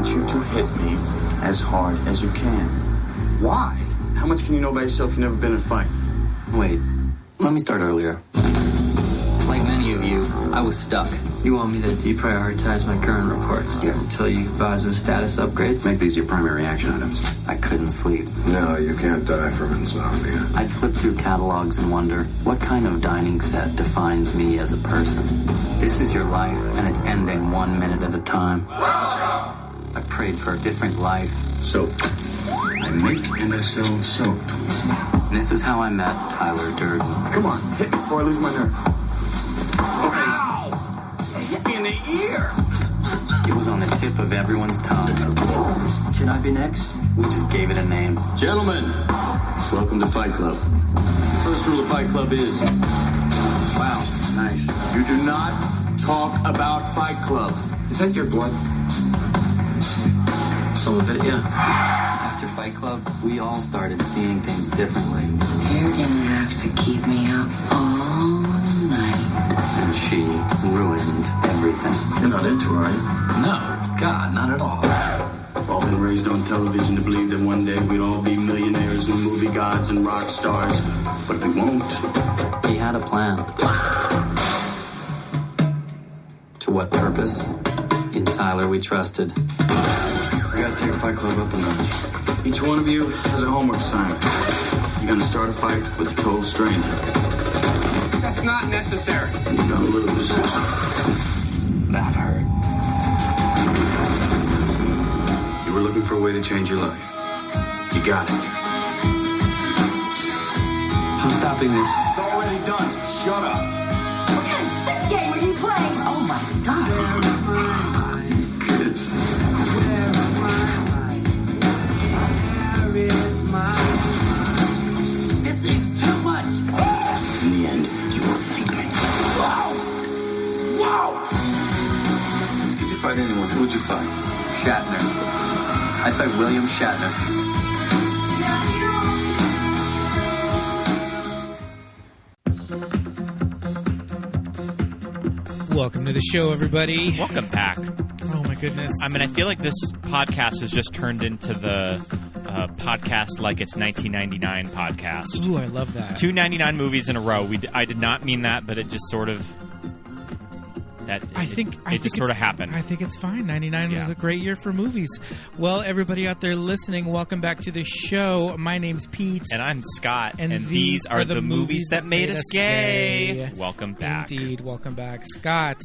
want you to hit me as hard as you can. Why? How much can you know about yourself? You've never been in a fight. Wait, let me start earlier. Like many of you, I was stuck. You want me to deprioritize my current reports until you advise of a status upgrade? Make these your primary action items. I couldn't sleep. No, you can't die from insomnia. I'd flip through catalogs and wonder, what kind of dining set defines me as a person? This is your life, and it's ending 1 minute at a time. I prayed for a different life. Soap. I make and I sell soap. And this is how I met Tyler Durden. Come on, hit me before I lose my nerve. Okay. Ow! Hit me in the ear! It was on the tip of everyone's tongue. Can I be next? We just gave it a name. Gentlemen, welcome to Fight Club. First rule of Fight Club is... Wow, nice. You do not talk about Fight Club. Is that your blood? Some of it, yeah. After Fight Club, we all started seeing things differently. You're gonna have to keep me up all night. And she ruined everything. You're not into her, are you? No, God, not at all. We've all been raised on television to believe that one day we'd all be millionaires and movie gods and rock stars, but we won't. He had a plan. To what purpose? In Tyler we trusted. We gotta take Fight Club up a notch. Each one of you has a homework assignment. You're gonna start a fight with a total stranger. That's not necessary. You're gonna lose. That hurt. You were looking for a way to change your life. You got it. I'm stopping this. It's already done, so shut up. What kind of sick game are you playing? Oh my God. Kids. This is too much. In the end, you will thank me. Wow! Wow! Did you fight anyone? Who'd you fight? Shatner. I fight William Shatner. Welcome to the show, everybody. Welcome back. Oh, my goodness. I mean, I feel like this podcast has just turned into the podcast like it's 1999 podcast. Ooh, I love that. 299 movies in a row. I did not mean that, but it just sort of... It just sort of happened. I think it's fine. 99 was a great year for movies. Well, everybody out there listening, welcome back to the show. My name's Pete. And I'm Scott. And these are the movies that made us gay. Welcome back. Indeed. Welcome back. Scott.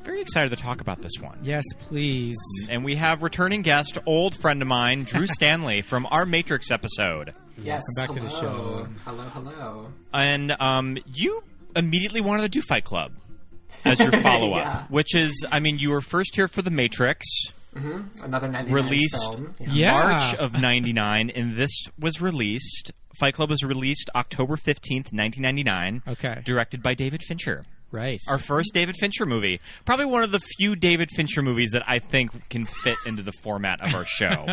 Very excited to talk about this one. Yes, please. And we have returning guest, old friend of mine, Drew Stanley, from our Matrix episode. Yes. Welcome back to the show. Hello. And you immediately wanted to do Fight Club as your follow-up, which is, I mean, you were first here for The Matrix. Mm-hmm. Another 99 released film. March of 99, and this was released, Fight Club was released October 15th, 1999. Okay. Directed by David Fincher. Right. Our first David Fincher movie. Probably one of the few David Fincher movies that I think can fit into the format of our show.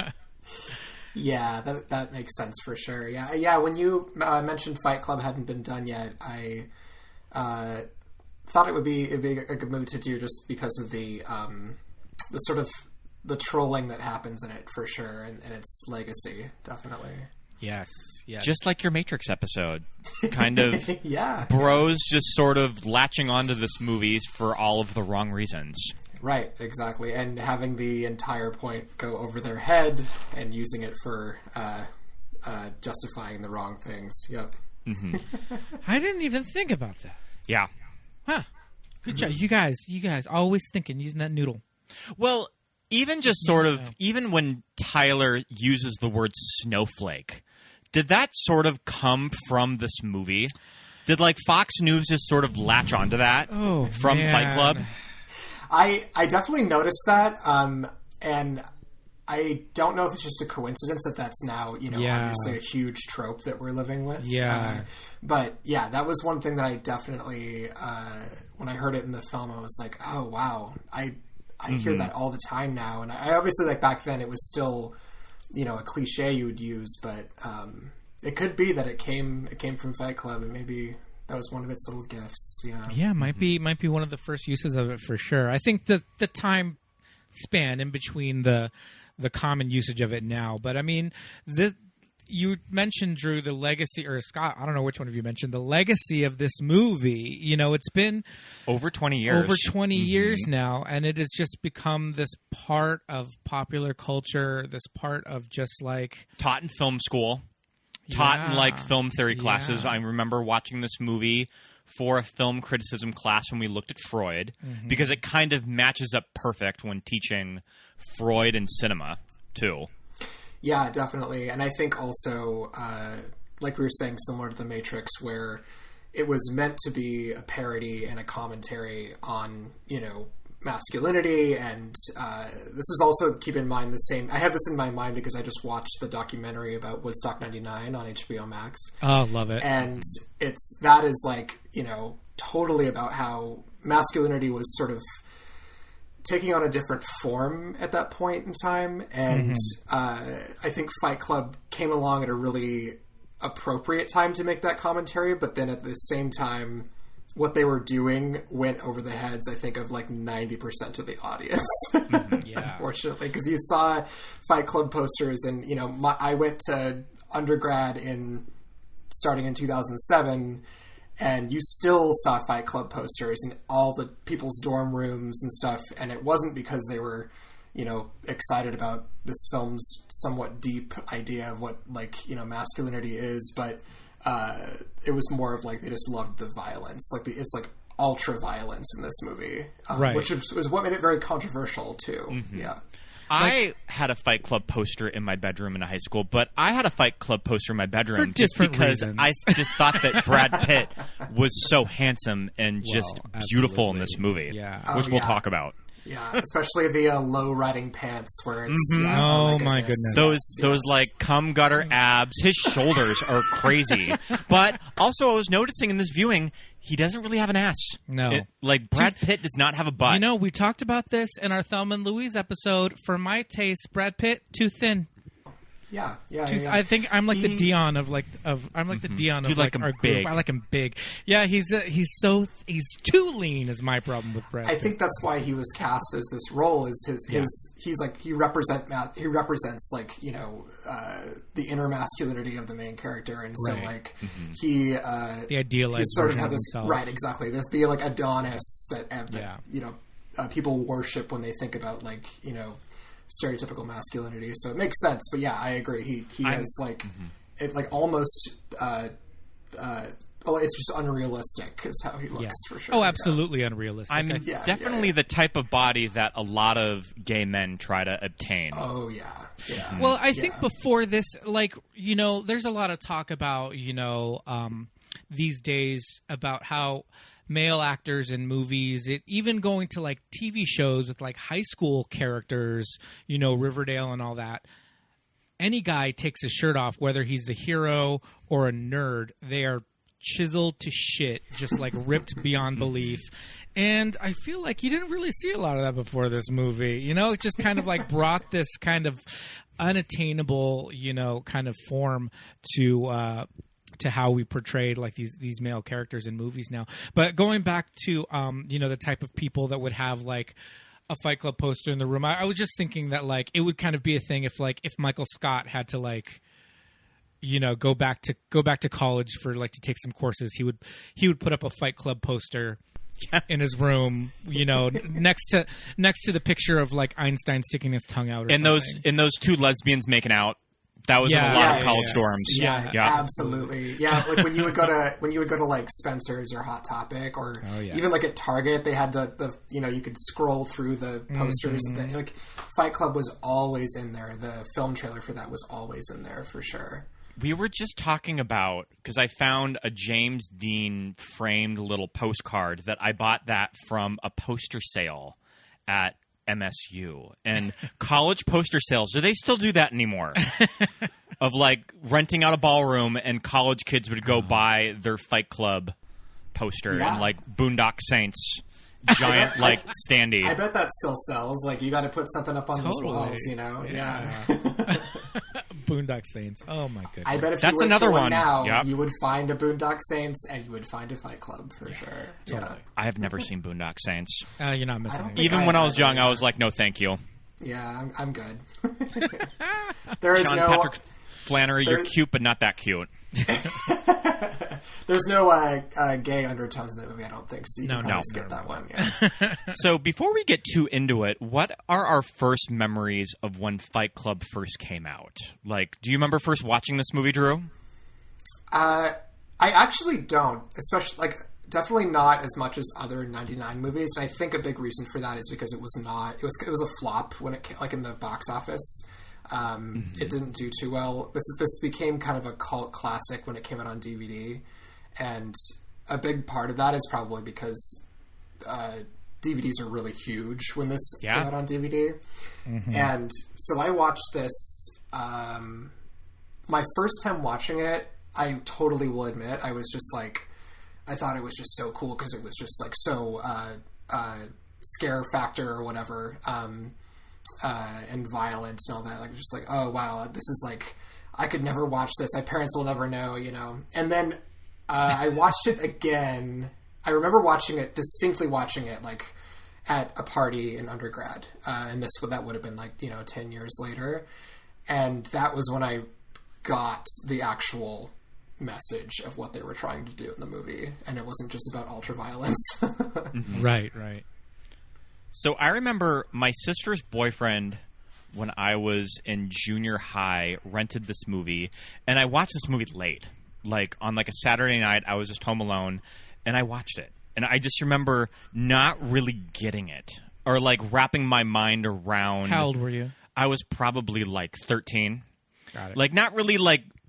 Yeah, that makes sense for sure. Yeah. When you mentioned Fight Club hadn't been done yet, I thought it'd be a good movie to do just because of the sort of the trolling that happens in it for sure, and its legacy, definitely. Yes. Just like your Matrix episode. Kind of bros just sort of latching onto this movie for all of the wrong reasons. Right, exactly. And having the entire point go over their head and using it for justifying the wrong things. Yep. Mm-hmm. I didn't even think about that. Yeah. Huh. Good job. You guys always thinking, using that noodle. Well, even just sort of, even when Tyler uses the word snowflake, did that sort of come from this movie? Did, like, Fox News just sort of latch onto that from Fight Club? I definitely noticed that, and I don't know if it's just a coincidence that that's now, obviously a huge trope that we're living with. Yeah. But, yeah, that was one thing that I definitely, when I heard it in the film, I was like, oh, wow, I hear that all the time now. And I obviously, like, back then it was still, a cliche you would use, but it could be that it came from Fight Club, and maybe that was one of its little gifts. Yeah, might be one of the first uses of it for sure. I think the time span in between the common usage of it now. But I mean, you mentioned, Drew, the legacy, or Scott, I don't know which one of you mentioned, the legacy of this movie. You know, it's been over 20 years. Over 20 years now, and it has just become this part of popular culture, this part of just like... Taught in film school. Taught in like film theory classes. I remember watching this movie for a film criticism class when we looked at Freud, because it kind of matches up perfect when teaching Freud and cinema, too. Yeah, definitely. And I think also, like we were saying, similar to The Matrix, where it was meant to be a parody and a commentary on, you know, masculinity. And this is also, keep in mind, the same... I have this in my mind because I just watched the documentary about Woodstock 99 on HBO Max. Oh, love it. And that is like, you know, totally about how masculinity was sort of taking on a different form at that point in time. And I think Fight Club came along at a really appropriate time to make that commentary, but then at the same time, what they were doing went over the heads, I think, of like 90% of the audience. Unfortunately, because you saw Fight Club posters, and, you know, I went to undergrad starting in 2007, and you still saw Fight Club posters in all the people's dorm rooms and stuff. And it wasn't because they were, you know, excited about this film's somewhat deep idea of what, like, you know, masculinity is, but it was more of like they just loved the violence. Like it's like ultra violence in this movie, which was what made it very controversial too. Yeah. I had a Fight Club poster in my bedroom in high school, but I had a Fight Club poster in my bedroom just because reasons. I just thought that Brad Pitt was so handsome and just beautiful in this movie, which we'll talk about. Yeah, especially the low riding pants where it's oh my goodness. Those like cum gutter abs. His shoulders are crazy. But also I was noticing in this viewing, he doesn't really have an ass. No. Like Brad Pitt does not have a butt. You know, we talked about this in our Thelma and Louise episode. For my taste, Brad Pitt too thin. Yeah. I think I'm like the Dion of the Dion of like our big. group. I like him big. Yeah, he's too lean is my problem with Brad Pitt. I think that's why he was cast as this role. Is he represents like, you know, the inner masculinity of the main character, and so like he the idealized he sort of version had of this himself. Right, exactly, this the like Adonis that you know people worship when they think about, like, you know, stereotypical masculinity. So it makes sense. But yeah, I agree. He has like it like almost well, it's just unrealistic is how he looks for sure. Oh, absolutely unrealistic. I'm definitely the type of body that a lot of gay men try to obtain. Oh yeah. Well, I think before this, like, you know, there's a lot of talk about, you know, these days about how male actors in movies, even going to like TV shows with like high school characters, you know, Riverdale and all that. Any guy takes his shirt off, whether he's the hero or a nerd, they are chiseled to shit, just like ripped beyond belief. And I feel like you didn't really see a lot of that before this movie. You know, it just kind of like brought this kind of unattainable, you know, kind of form to how we portrayed like these male characters in movies now. But going back to you know, the type of people that would have like a Fight Club poster in the room, I was just thinking that like it would kind of be a thing if Michael Scott had to like, you know, go back to college for like to take some courses, he would put up a Fight Club poster in his room, you know, next to the picture of like Einstein sticking his tongue out, or something. And those two lesbians making out. That was in a lot of college dorms. Yeah, absolutely. Yeah, like when you would go to like Spencer's or Hot Topic, or even like at Target, they had the you know, you could scroll through the posters. And like Fight Club was always in there. The film trailer for that was always in there for sure. We were just talking about, because I found a James Dean framed little postcard that I bought that from a poster sale at MSU, and college poster sales, do they still do that anymore? Of like renting out a ballroom and college kids would go buy their Fight Club poster and like Boondock Saints giant like standee. I bet that still sells. Like, you got to put something up on those walls, you know? Yeah. Boondock Saints. Oh my goodness. I bet if That's you went another to one. one now, Yep. you would find a Boondock Saints and you would find a Fight Club for sure. Totally. I have never seen Boondock Saints. You're not missing don't anything. think Even I when I have was young, either. I was like, no, thank you. Yeah, I'm good. There is Sean no Patrick Flannery, you're there's- cute, but not that cute. there's no gay undertones in that movie, I don't think. So you can probably skip that one. Yeah. So before we get too into it, what are our first memories of when Fight Club first came out? Like, do you remember first watching this movie, Drew? I actually don't, especially definitely not as much as other 99 movies. And I think a big reason for that is because it was a flop when it came, in the box office. It didn't do too well. This became kind of a cult classic when it came out on DVD, and a big part of that is probably because DVDs are really huge when this came out on DVD. And so I watched this. My first time watching it, I totally will admit, I was just I thought it was just so cool because it was just so scare factor or whatever. And violence and all that, just oh wow, this is I could never watch this. My parents will never know, And then I watched it again. I remember distinctly watching it at a party in undergrad, and that would have been 10 years later, and that was when I got the actual message of what they were trying to do in the movie, and it wasn't just about ultra violence. Right. So I remember my sister's boyfriend, when I was in junior high, rented this movie, and I watched this movie late. On a Saturday night, I was just home alone, and I watched it. And I just remember not really getting it, or wrapping my mind around... How old were you? I was probably 13. Got it. Not really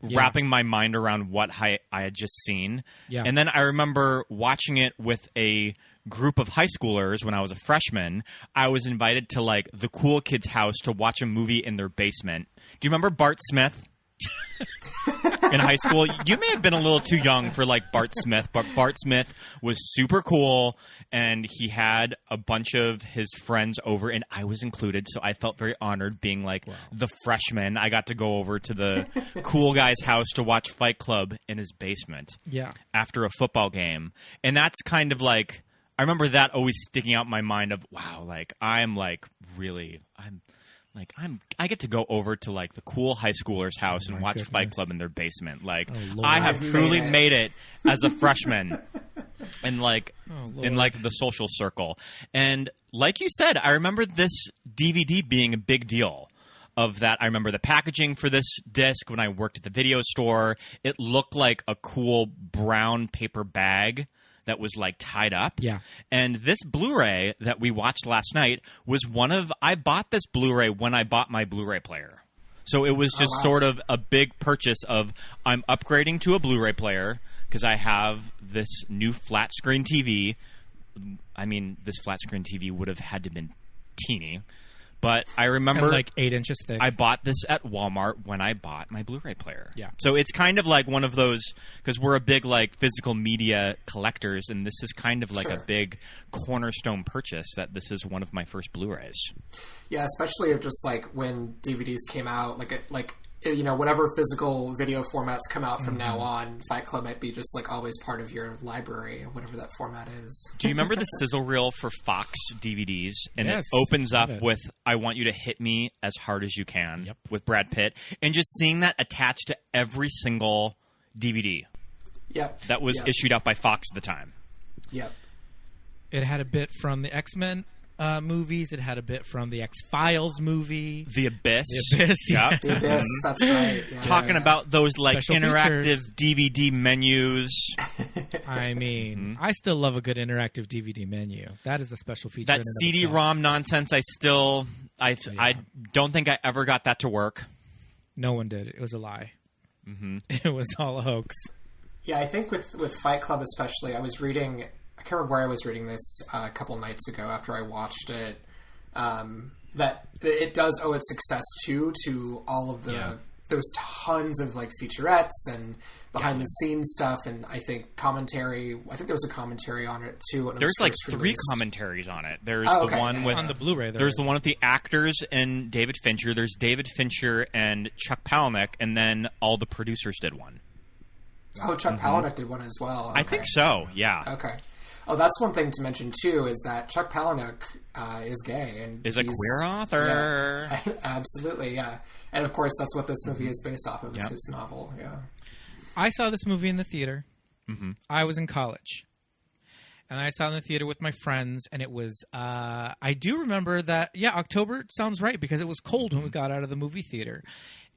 wrapping my mind around what I had just seen. Yeah. And then I remember watching it with a group of high schoolers when I was a freshman. I was invited to the cool kids' house to watch a movie in their basement. Do you remember Bart Smith? In high school, you may have been a little too young for Bart Smith, but Bart Smith was super cool, and he had a bunch of his friends over, and I was included, so I felt very honored being the freshman. I got to go over to the cool guy's house to watch Fight Club in his basement. Yeah. After a football game, and that's kind of I remember that always sticking out in my mind of wow, I get to go over to the cool high schoolers' house and watch goodness. Fight Club in their basement. Lord. I have truly made it as a freshman in in the social circle. And like you said, I remember this DVD being a big deal. Of that, I remember the packaging for this disc when I worked at the video store. It looked like a cool brown paper bag that was tied up. Yeah. And this Blu-ray that we watched last night was I bought this Blu-ray when I bought my Blu-ray player. So it was just sort of a big purchase of I'm upgrading to a Blu-ray player because I have this new flat screen TV. I mean, this flat screen TV would have had to have been teeny. But I remember 8 inches thick. I bought this at Walmart when I bought my Blu-ray player. Yeah. So it's kind of one of those, because we're a big physical media collectors, and this is kind of a big cornerstone purchase that this is one of my first Blu-rays. Yeah, especially if just when DVDs came out, whatever physical video formats come out from now on, Fight Club might be just always part of your library, whatever that format is. Do you remember the sizzle reel for Fox DVDs? And Yes, it opens up love it. with "I Want You to Hit Me as Hard as You Can" Yep. with Brad Pitt, and just seeing that attached to every single DVD Yep. that was issued out by Fox at the time. Yep. It had a bit from the X-Men movies. It had a bit from the X-Files movie. The Abyss. The Abyss, yeah. The Abyss, that's right. Yeah, Talking about those Special interactive features. DVD menus. I mean, I still love a good interactive DVD menu. That is a special feature. That in and of CD-ROM nonsense, I don't think I ever got that to work. No one did. It was a lie. Mm-hmm. It was all a hoax. Yeah, I think with Fight Club especially, I was reading... I can't remember where I was reading this a couple nights ago after I watched it, that it does owe its success to all of the there was tons of like featurettes and behind the scenes stuff, and I think commentary. I think there was a commentary on it too. There's like 3 commentaries on it. There's the one with on the Blu-ray. There's the one with the actors and David Fincher. There's David Fincher and Chuck Palahniuk, and then all the producers did one. Oh, Chuck Palahniuk did one as well. Okay. I think so. Yeah. Okay. Oh, that's one thing to mention too, is that Chuck Palahniuk is gay and is a queer author. Yeah, absolutely, yeah. And of course, that's what this movie is based off of. Is his novel. Yeah. I saw this movie in the theater. Mm-hmm. I was in college, and I saw it in the theater with my friends. And it was I do remember that. Yeah, October sounds right because it was cold when we got out of the movie theater.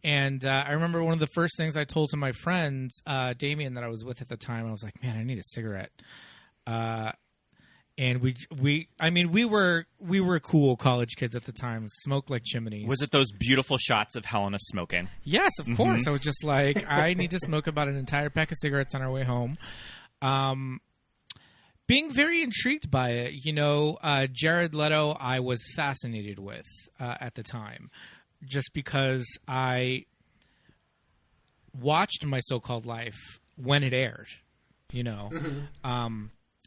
And I remember one of the first things I told to my friend Damien that I was with at the time. I was like, "Man, I need a cigarette." And we were cool college kids at the time, smoked like chimneys. Was it those beautiful shots of Helena smoking? Yes, of course. I was just like, I need to smoke about an entire pack of cigarettes on our way home. Being very intrigued by it, Jared Leto, I was fascinated with at the time, just because I watched My So-Called Life when it aired.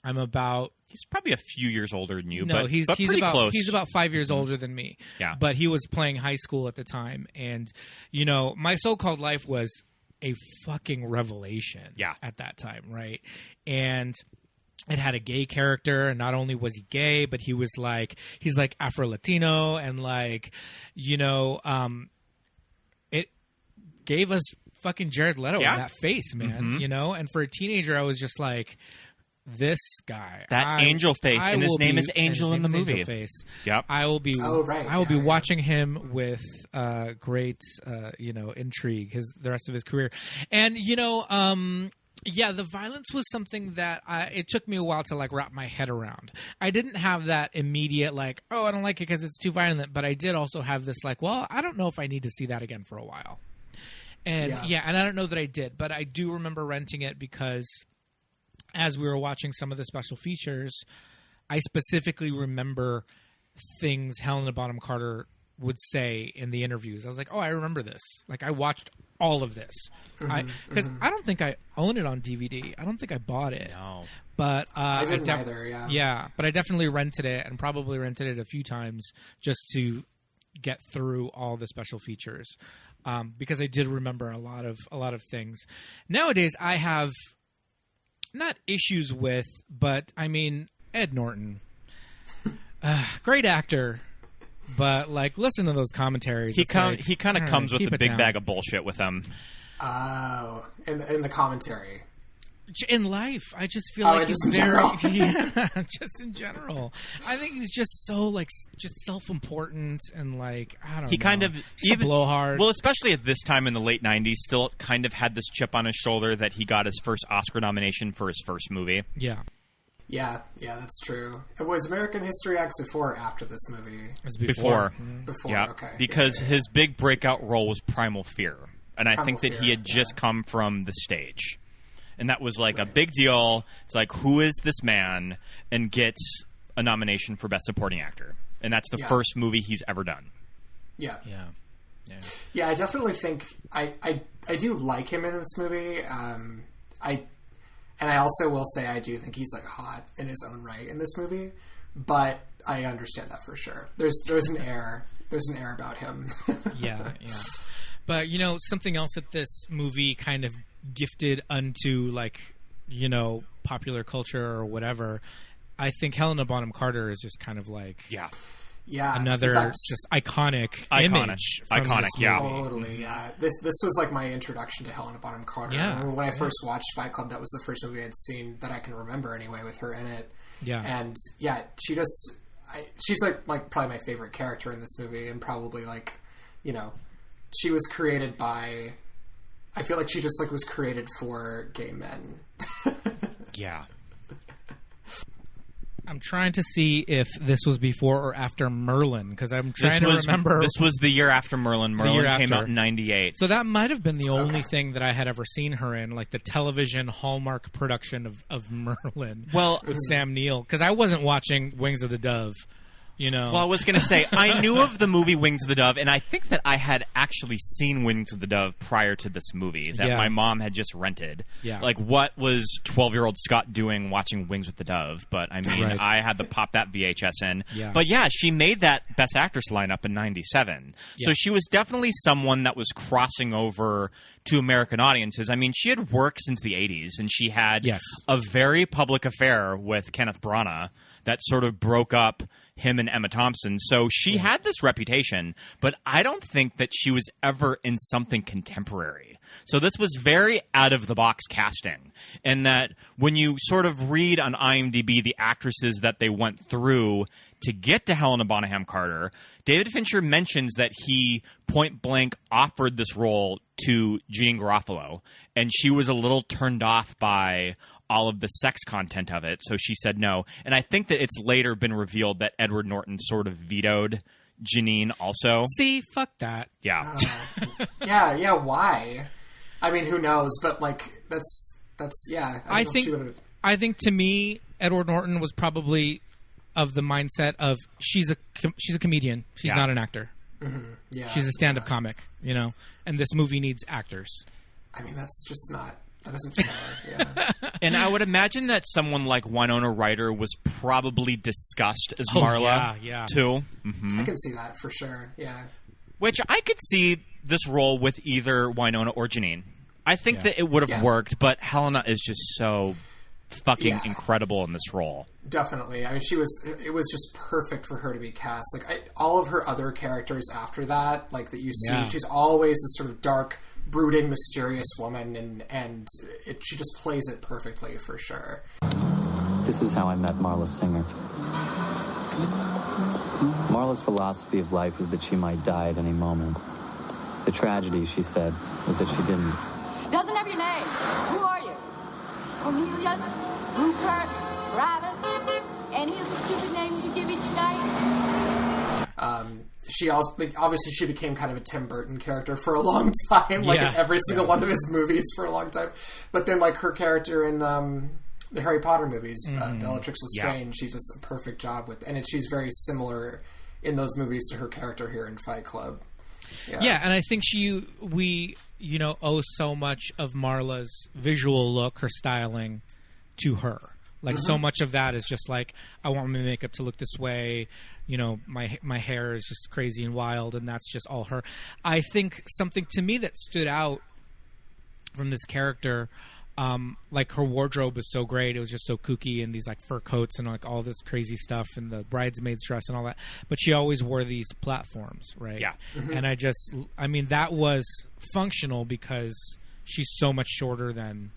I'm about. He's probably a few years older than you. No, but he's pretty about close. He's about 5 years older than me. Yeah, but he was playing high school at the time, and My So-Called Life was a fucking revelation. Yeah. At that time, right? And it had a gay character, and not only was he gay, but he's like Afro-Latino, and it gave us fucking Jared Leto in that face, man. And for a teenager, I was just like, this guy, angel face, and his name is Angel in the movie. Angel face. Yep. I will be. I will be watching him with great, intrigue the rest of his career, and the violence was something that it took me a while to wrap my head around. I didn't have that immediate I don't like it because it's too violent, but I did also have this well, I don't know if I need to see that again for a while, and and I don't know that I did, but I do remember renting it because as we were watching some of the special features, I specifically remember things Helena Bonham Carter would say in the interviews. I was like, oh, I remember this. I watched all of this. Because I don't think I own it on DVD. I don't think I bought it. No. But I didn't either, yeah. Yeah, but I definitely rented it, and probably rented it a few times just to get through all the special features. Because I did remember a lot of things. Nowadays, I have not issues with, but I mean, Ed Norton, great actor, but listen to those commentaries. He kind of comes with a big bag of bullshit with him. Oh, in the commentary. In life, I just feel like just he's in very, general. just in general. I think he's just so just self-important and I don't know. He kind of just a blowhard. Well, especially at this time in the late '90s, still kind of had this chip on his shoulder that he got his first Oscar nomination for his first movie. Yeah. Yeah, that's true. It was American History X before or after this movie? It was before. Before, yeah, okay. Because his big breakout role was Primal Fear. And I think that he had Fear, just come from the stage. And that was a big deal. It's who is this man? And gets a nomination for Best Supporting Actor. And that's the first movie he's ever done. Yeah. Yeah. Yeah, I definitely think I do like him in this movie. And I also will say I do think he's hot in his own right in this movie. But I understand that for sure. There's an air about him. Yeah. But something else that this movie kind of gifted unto popular culture or whatever, I think Helena Bonham Carter is just kind of another just iconic image from this movie. Totally, yeah. This was my introduction to Helena Bonham Carter. Yeah. I remember when I first watched Fight Club, that was the first movie I'd seen that I can remember anyway with her in it. Yeah. And she just she's probably my favorite character in this movie, and probably she was created by, I feel like she just was created for gay men. Yeah. I'm trying to see if this was before or after Merlin, because I'm trying to remember. This was the year after Merlin. Merlin came out in 98. So that might have been the only thing that I had ever seen her in, the television Hallmark production of Merlin with Sam Neill, because I wasn't watching Wings of the Dove You know? Well, I was going to say, I knew of the movie Wings of the Dove, and I think that I had actually seen Wings of the Dove prior to this movie that my mom had just rented. Yeah. Like, what was 12-year-old Scott doing watching Wings with the Dove? But, I mean, Right. I had to pop that VHS in. Yeah. But, yeah, she made that Best Actress lineup in 97. Yeah. So she was definitely someone that was crossing over to American audiences. I mean, she had worked since the 80s, and she had a very public affair with Kenneth Branagh that sort of broke up him and Emma Thompson. So she had this reputation, but I don't think that she was ever in something contemporary. So this was very out-of-the-box casting. And that when you sort of read on IMDb the actresses that they went through to get to Helena Bonham Carter, David Fincher mentions that he point-blank offered this role to Jean Garofalo, and she was a little turned off by all of the sex content of it, so she said no. And I think that it's later been revealed that Edward Norton sort of vetoed Janine also. See, fuck that. Yeah. Yeah, why? I mean, who knows? But, like, that's yeah. I think to me, Edward Norton was probably of the mindset of she's a comedian. She's not an actor. Mm-hmm. Yeah, she's a stand-up comic, you know? And this movie needs actors. I mean, that's just not... That isn't fair, yeah. And I would imagine that someone like Winona Ryder was probably discussed as Marla, too. Mm-hmm. I can see that for sure, yeah. Which I could see this role with either Winona or Janine. I think that it would have worked, but Helena is just so fucking incredible in this role. Definitely. I mean, it was just perfect for her to be cast. Like, all of her other characters after that, like, that you see, she's always this sort of dark, brooding, mysterious woman, and she just plays it perfectly, for sure. This is how I met Marla Singer. Marla's philosophy of life was that she might die at any moment. The tragedy, she said, was that she didn't. Doesn't have your name. Who are you? Cornelius? Rupert? Travis? Any of the stupid names you give each night? She also, like, obviously she became kind of a Tim Burton character for a long time, like in every single one of his movies for a long time. But then, like, her character in the Harry Potter movies, Bellatrix Lestrange, she does a perfect job with, and she's very similar in those movies to her character here in Fight Club. Yeah, and I think we owe so much of Marla's visual look, her styling, to her. Like, so much of that is just like, I want my makeup to look this way. You know, my hair is just crazy and wild, and that's just all her. I think something to me that stood out from this character, like, her wardrobe was so great. It was just so kooky, and these, like, fur coats and, like, all this crazy stuff, and the bridesmaid's dress and all that. But she always wore these platforms, right? Yeah. And I mean, that was functional because she's so much shorter than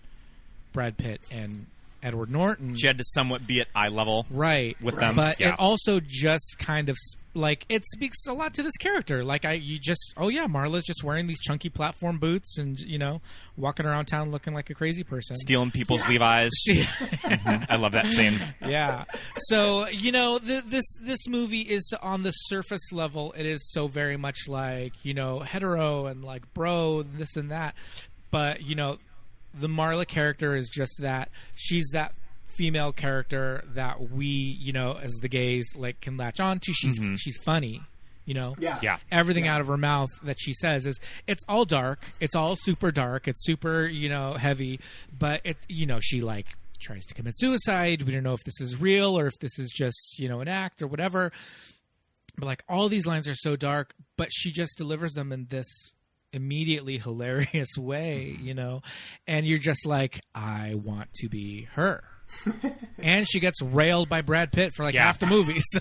Brad Pitt and Edward Norton. She had to somewhat be at eye level with them. But it also just kind of, like, it speaks a lot to this character. Like, Marla's just wearing these chunky platform boots and, you know, walking around town looking like a crazy person. Stealing people's Levi's. I love that scene. Yeah. So, you know, this movie is, on the surface level, it is so very much like, you know, hetero and, like, bro, this and that. But, you know, the Marla character is just that. She's that female character that we, you know, as the gays, like, can latch on to. She's funny, you know. Yeah. Everything out of her mouth that she says it's all dark. It's all super dark. It's super, you know, heavy. But it, you know, she, like, tries to commit suicide. We don't know if this is real or if this is just, you know, an act or whatever. But, like, all these lines are so dark, but she just delivers them in this immediately hilarious way, you know, and you're just like, I want to be her. And she gets railed by Brad Pitt for, like, half the movie. So.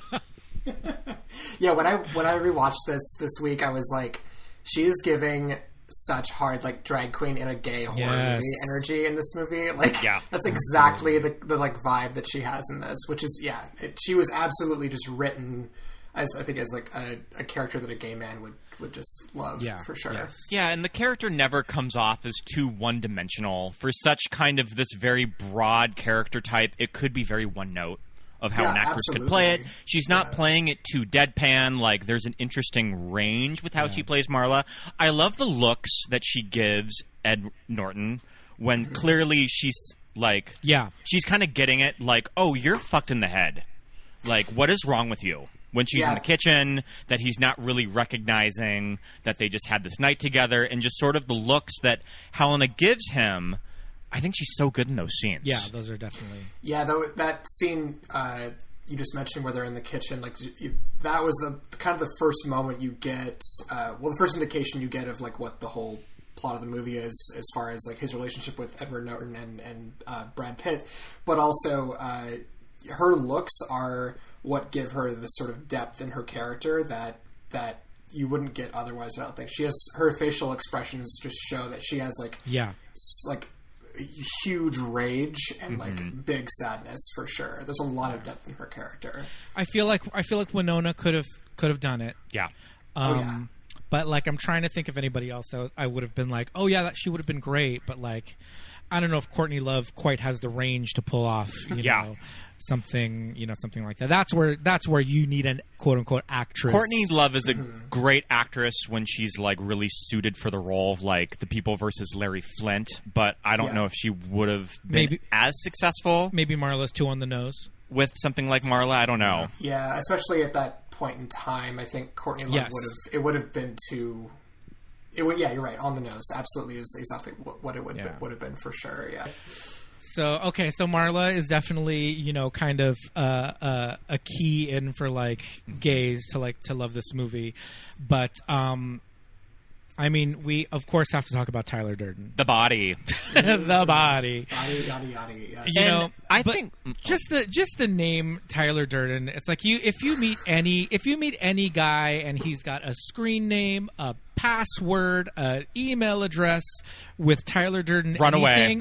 Yeah, when I rewatched this week, I was like, she is giving such hard, like, drag queen in a gay horror movie energy in this movie. Like, that's exactly the like vibe that she has in this, which is she was absolutely just written as, I think, as, like, a character that a gay man would just love, for sure. Yeah, and the character never comes off as too one-dimensional. For such kind of this very broad character type, it could be very one-note of how an actress could play it. She's not playing it too deadpan. Like, there's an interesting range with how she plays Marla. I love the looks that she gives Ed Norton when clearly she's, like... Yeah. She's kind of getting it, like, oh, you're fucked in the head. Like, what is wrong with you? when she's Yeah. in the kitchen, that he's not really recognizing that they just had this night together, and just sort of the looks that Helena gives him. I think she's so good in those scenes. Yeah, those are definitely... Yeah, that scene you just mentioned where they're in the kitchen, like that was the kind of the first moment you get, the first indication you get of like what the whole plot of the movie is, as far as like his relationship with Edward Norton and Brad Pitt, but also her looks are what give her the sort of depth in her character that you wouldn't get otherwise. I don't think she has her facial expressions just show that she has like huge rage and like big sadness for sure. There's a lot of depth in her character. I feel like Winona could have done it. Yeah. But like I'm trying to think of anybody else that I would have been like, oh yeah, that she would have been great. But like, I don't know if Courtney Love quite has the range to pull off, you know, something like that. That's where you need an quote unquote actress. Courtney Love is a great actress when she's like really suited for the role of like The People versus Larry Flint, but I don't know if she would have been as successful. Maybe Marla's too on the nose with something like Marla. I don't know. Yeah, especially at that point in time, I think Courtney Love would have been too. Yeah, you're right. On the nose, absolutely is exactly what it would have been for sure. Yeah. So Marla is definitely kind of a key in for like gays to love this movie, but I mean we of course have to talk about Tyler Durden, the body, the body. Yada yada. I think just the name Tyler Durden. It's like if you meet any guy and he's got a screen name, a password, an email address with Tyler Durden, run away,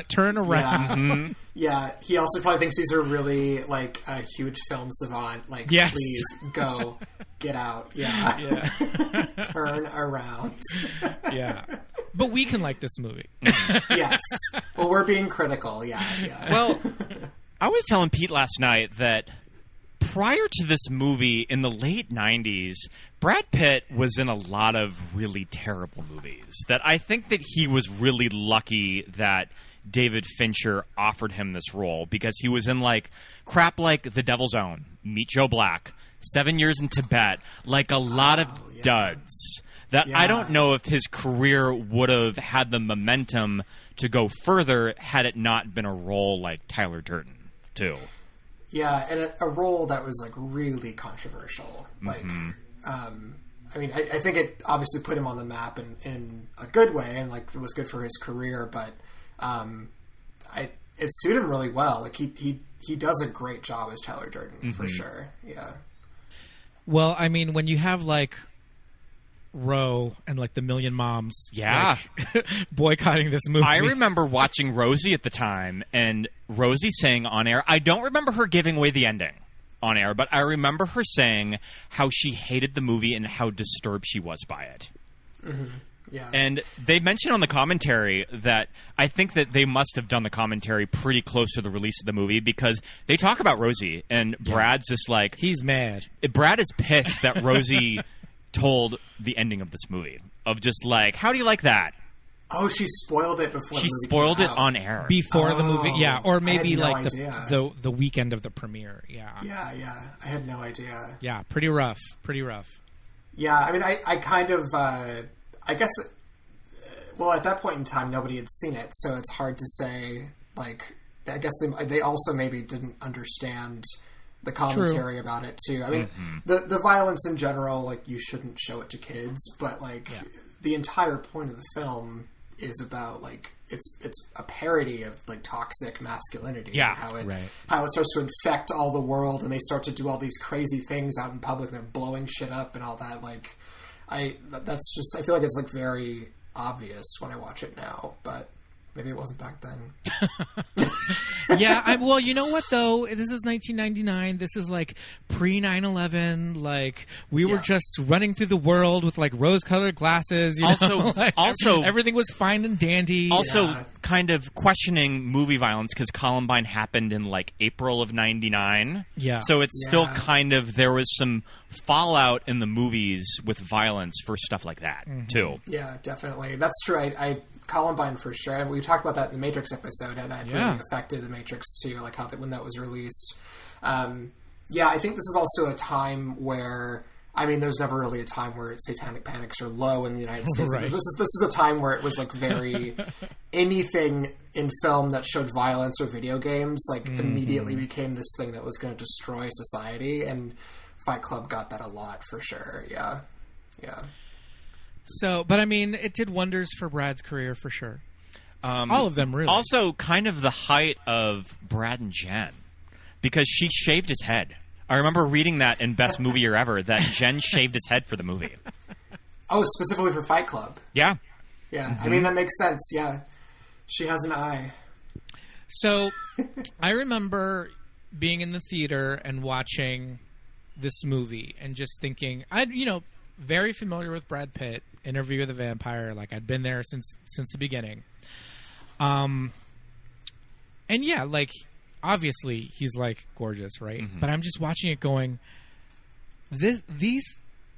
turn around. Yeah. Yeah, he also probably thinks he's a really like a huge film savant. Like, please go, get out. Yeah. Turn around. Yeah, but we can like this movie. Yes. Well, we're being critical. Yeah. Well, I was telling Pete last night that prior to this movie in the late 90s, Brad Pitt was in a lot of really terrible movies. That I think that he was really lucky that David Fincher offered him this role, because he was in like crap like The Devil's Own, Meet Joe Black, 7 Years in Tibet, like a lot of duds. That I don't know if his career would have had the momentum to go further had it not been a role like Tyler Durden, too. Yeah, and a role that was like really controversial. Like, I mean, I think it obviously put him on the map in a good way, and like it was good for his career. But it suited him really well. Like he does a great job as Tyler Durden for sure. Yeah. Well, I mean, when you have like Roe and like the Million Moms, like, boycotting this movie. I remember watching Rosie at the time, and Rosie saying on air, I don't remember her giving away the ending on air, but I remember her saying how she hated the movie and how disturbed she was by it. Yeah. And they mentioned on the commentary that I think that they must have done the commentary pretty close to the release of the movie, because they talk about Rosie, and Brad's just like... He's mad. Brad is pissed that Rosie told the ending of this movie. Of just like, how do you like that? Oh, she spoiled it before she the movie spoiled came it out. on air. Before the movie, or maybe no like idea. the weekend of the premiere. Yeah. I had no idea. Yeah, pretty rough. Yeah, I mean, I kind of... I guess, well, at that point in time, nobody had seen it, so it's hard to say, like, I guess they also maybe didn't understand the commentary about it, too. I mean, the violence in general, like, you shouldn't show it to kids, but, like, the entire point of the film is about, like, it's a parody of, like, toxic masculinity. Yeah, how it starts to infect all the world, and they start to do all these crazy things out in public, and they're blowing shit up and all that, like... I feel like it's like very obvious when I watch it now, but maybe it wasn't back then. Yeah, well, you know what though? This is 1999. This is like pre 9/11. Like we were just running through the world with like rose-colored glasses. You know? Also, everything was fine and dandy. Also, kind of questioning movie violence, because Columbine happened in like April of '99. Yeah, so it's still kind of, there was some fallout in the movies with violence for stuff like that too. Yeah, definitely. That's true. I Columbine for sure. And we talked about that in the Matrix episode, how that really affected the Matrix too, like how when that was released. Yeah, I think this is also a time where, I mean, there's never really a time where satanic panics are low in the United States. Right. This is a time where it was like very anything in film that showed violence or video games like immediately became this thing that was going to destroy society, and Fight Club got that a lot for sure. Yeah. So, but I mean, it did wonders for Brad's career for sure. All of them, really. Also, kind of the height of Brad and Jen, because she shaved his head. I remember reading that in Best Movie Year Ever, that Jen shaved his head for the movie. Oh, specifically for Fight Club. Yeah. Yeah, I mean, that makes sense, yeah. She has an eye. So, I remember being in the theater and watching this movie and just thinking, very familiar with Brad Pitt, Interview with the Vampire, like I'd been there since the beginning. And yeah, like obviously he's like gorgeous, right? But I'm just watching it going, these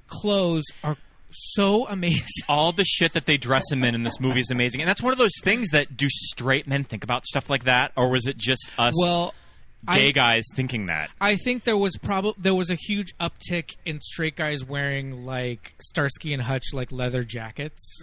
clothes are so amazing. All the shit that they dress him in this movie is amazing. And that's one of those things that, do straight men think about stuff like that? Or was it just us gay guys thinking that? I think there was a huge uptick in straight guys wearing like Starsky and Hutch like leather jackets.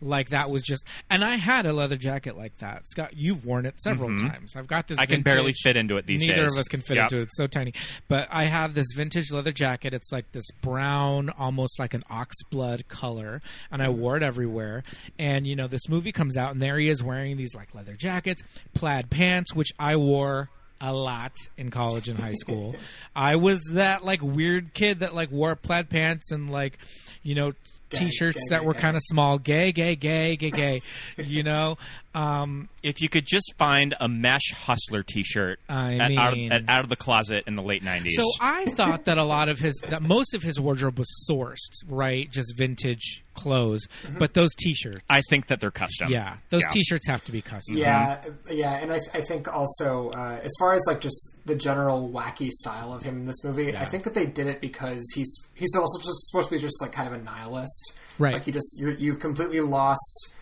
Like that was just, and I had a leather jacket like that. Scott, you've worn it several times. I've got this. I can barely fit into it these days. Neither of us can fit into it. It's so tiny. But I have this vintage leather jacket. It's like this brown, almost like an ox blood color, and I wore it everywhere. And this movie comes out, and there he is wearing these like leather jackets, plaid pants, which I wore a lot in college and high school. I was that like weird kid that like wore plaid pants and like t-shirts that were kind of small. Gay. If you could just find a mesh Hustler t-shirt out of the closet in the late 90s. So I thought that most of his wardrobe was sourced, right? Just vintage clothes. But those t-shirts, I think that they're custom. Yeah, those t-shirts have to be custom. Yeah, and I think also as far as like just the general wacky style of him in this movie, I think that they did it because he's also supposed to be just like kind of a nihilist, right? Like you've completely lost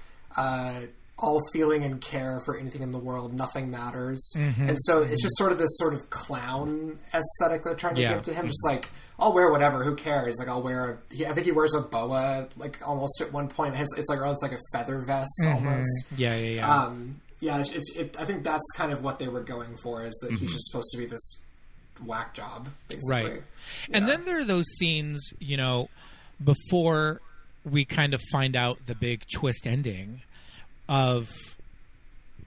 all feeling and care for anything in the world. Nothing matters, and so it's just sort of this sort of clown aesthetic they're trying to give to him. Just like, I'll wear whatever, who cares? Like, I'll wear I think he wears a boa like almost at one point. It's like a feather vest almost. Yeah. I think that's kind of what they were going for, is that he's just supposed to be this whack job, basically. Right. And then there are those scenes, before we kind of find out the big twist ending of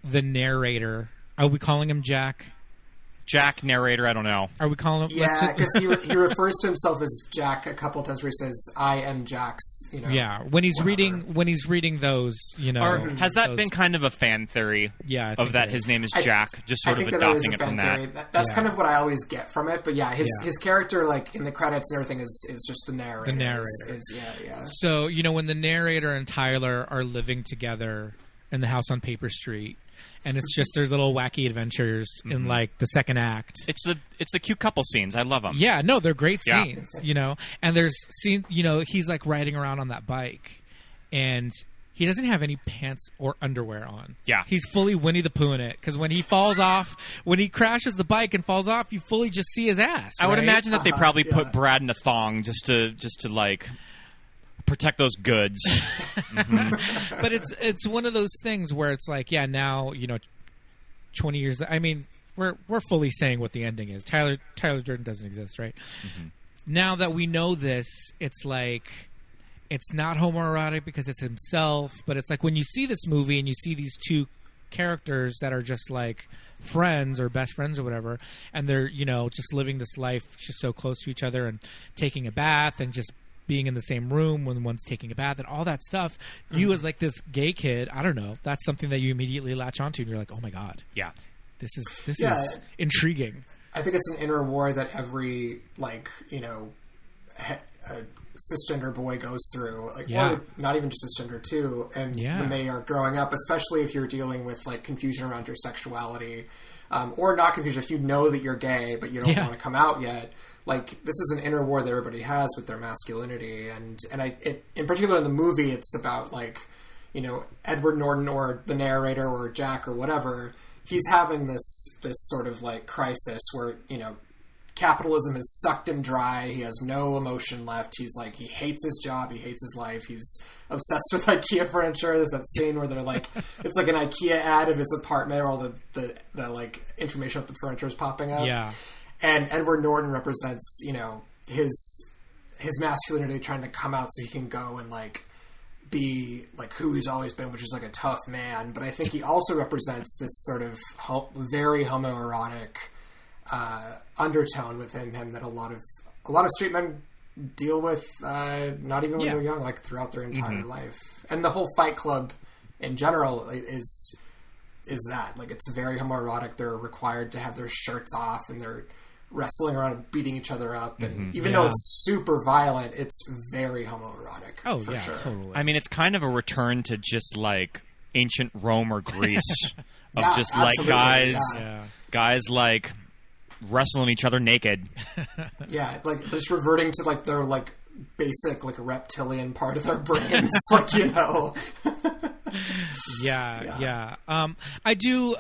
the narrator. Are we calling him Jack? Jack, narrator, I don't know. Are we calling him? Yeah, because he refers to himself as Jack a couple times where he says, "I am Jack's." Yeah, when he's reading those, Or has that been kind of a fan theory? Yeah, of that his name is Jack, just sort of adopting it from that. That's kind of what I always get from it. But yeah, his character, like in the credits and everything, is just the narrator. The narrator. So when the narrator and Tyler are living together in the house on Paper Street. And it's just their little wacky adventures in like the second act. It's the cute couple scenes. I love them. Yeah, no, they're great scenes. And there's scenes. He's like riding around on that bike, and he doesn't have any pants or underwear on. Yeah, he's fully Winnie the Pooh in it, because when he falls off, when he crashes the bike and falls off, you fully just see his ass. I would imagine that they probably put Brad in a thong just to like protect those goods. But it's one of those things where it's like, now 20 years. I mean, we're fully saying what the ending is. Tyler Durden doesn't exist, right? Now that we know this, it's like it's not homoerotic because it's himself, but it's like when you see this movie and you see these two characters that are just like friends or best friends or whatever, and they're just living this life just so close to each other and taking a bath and just being in the same room when one's taking a bath and all that stuff, you as like this gay kid, I don't know, that's something that you immediately latch onto and you're like, oh my God. Yeah. This is intriguing. I think it's an inner war that every cisgender boy goes through, or not even just cisgender too, and when they are growing up, especially if you're dealing with like confusion around your sexuality, or not confusion, if you know that you're gay but you don't want to come out yet. Like, this is an inner war that everybody has with their masculinity, and in particular in the movie, it's about like, Edward Norton or the narrator or Jack or whatever. He's having this sort of like crisis where capitalism has sucked him dry. He has no emotion left. He's like, he hates his job. He hates his life. He's obsessed with IKEA furniture. There's that scene where they're like, it's like an IKEA ad of his apartment where all the like information about the furniture is popping up. Yeah. And Edward Norton represents, you know, his masculinity trying to come out so he can go and like be like who he's always been, which is like a tough man. But I think he also represents this sort of very homoerotic undertone within him that a lot of straight men deal with, not even when they're young, like throughout their entire life. And the whole Fight Club in general is that, like, it's very homoerotic. They're required to have their shirts off and they're wrestling around and beating each other up. And even though it's super violent, it's very homoerotic. Oh, for sure. Totally. I mean, it's kind of a return to just like ancient Rome or Greece of just like guys like wrestling each other naked. Yeah, like just reverting to like their like basic like reptilian part of their brains, like, you know. Yeah. I do.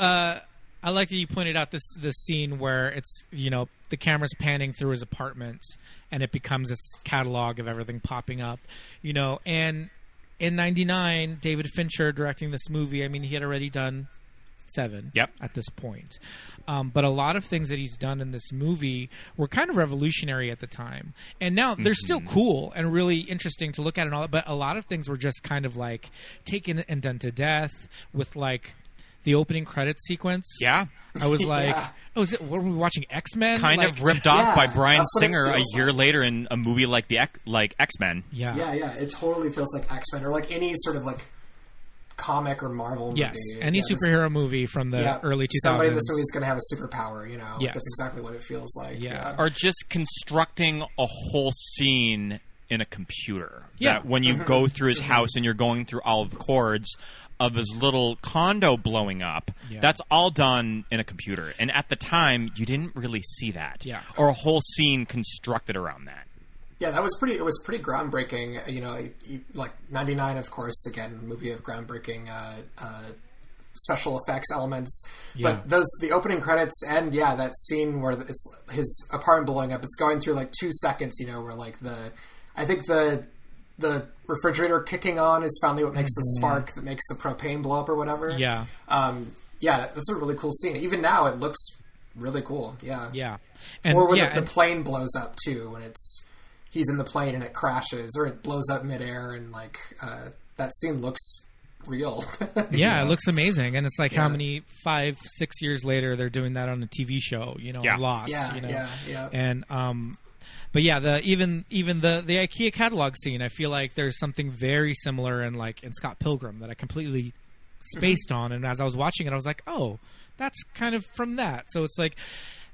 I like that you pointed out this scene where it's, you know, the camera's panning through his apartment and it becomes this catalog of everything popping up, you know. And in '99, David Fincher directing this movie. I mean, he had already done 7 at this point. But a lot of things that he's done in this movie were kind of revolutionary at the time. And now they're still cool and really interesting to look at and all that. But a lot of things were just kind of like taken and done to death with like the opening credits sequence. Yeah. I was like, what were we watching? X-Men? Kind of ripped off by Bryan Singer a year later in a movie like X-Men. Yeah. It totally feels like X-Men or like any sort of like comic or Marvel movie. Yes, any superhero movie from the early 2000s. Somebody in this movie is going to have a superpower, you know? Yes. That's exactly what it feels like. Yeah. Or just constructing a whole scene in a computer. Yeah. That when you go through his house and you're going through all of the chords of his little condo blowing up, that's all done in a computer. And at the time, you didn't really see that. Yeah. Or a whole scene constructed around that. Yeah, it was pretty groundbreaking. You know, like '99, of course, again, movie of groundbreaking special effects elements. Yeah. But the opening credits and that scene where it's his apartment blowing up, it's going through like 2 seconds. You know, where like I think the refrigerator kicking on is finally what makes the spark that makes the propane blow up or whatever. Yeah. That's a really cool scene. Even now, it looks really cool. Yeah. Yeah. And, or when the plane blows up too, when he's in the plane and it crashes, or it blows up midair, and like that scene looks real. Yeah, it looks amazing, and it's like how many 5-6 years later they're doing that on a TV show, you know, Lost. You know? And but even the IKEA catalog scene, I feel like there's something very similar in Scott Pilgrim that I completely spaced on, and as I was watching it, I was like, oh, that's kind of from that. So it's like,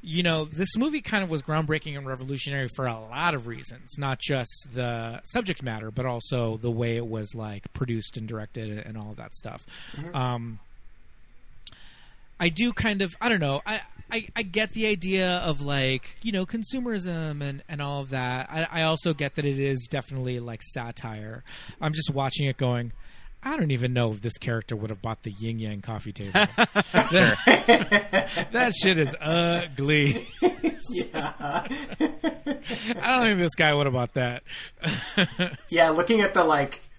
you know, this movie kind of was groundbreaking and revolutionary for a lot of reasons, not just the subject matter, but also the way it was like produced and directed and all of that stuff. I do kind of, I don't know, I get the idea of like, you know, consumerism and all of that. I also get that it is definitely like satire. I'm just watching it going, I don't even know if this character would have bought the Yin Yang coffee table. That shit is ugly. Yeah. I don't think this guy would have bought that. Yeah, looking at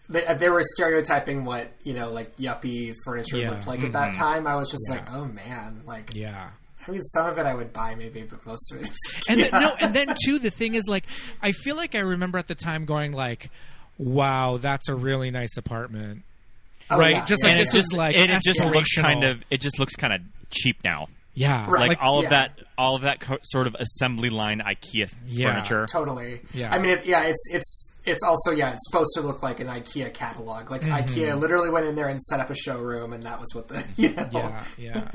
they were stereotyping what, you know, like yuppie furniture looked like at that time. I was just like, oh man, like, I mean, some of it I would buy maybe, but most of it is like, and then too, the thing is like, I feel like I remember at the time going like, wow, that's a really nice apartment. Oh, right? Yeah, Just yeah. like And this is like it just looks kind of cheap now. Yeah. Right. Like all of that sort of assembly line IKEA furniture. Totally. Yeah. I mean, it's also, it's supposed to look like an IKEA catalog. Like IKEA literally went in there and set up a showroom, and that was what the, you know. Yeah.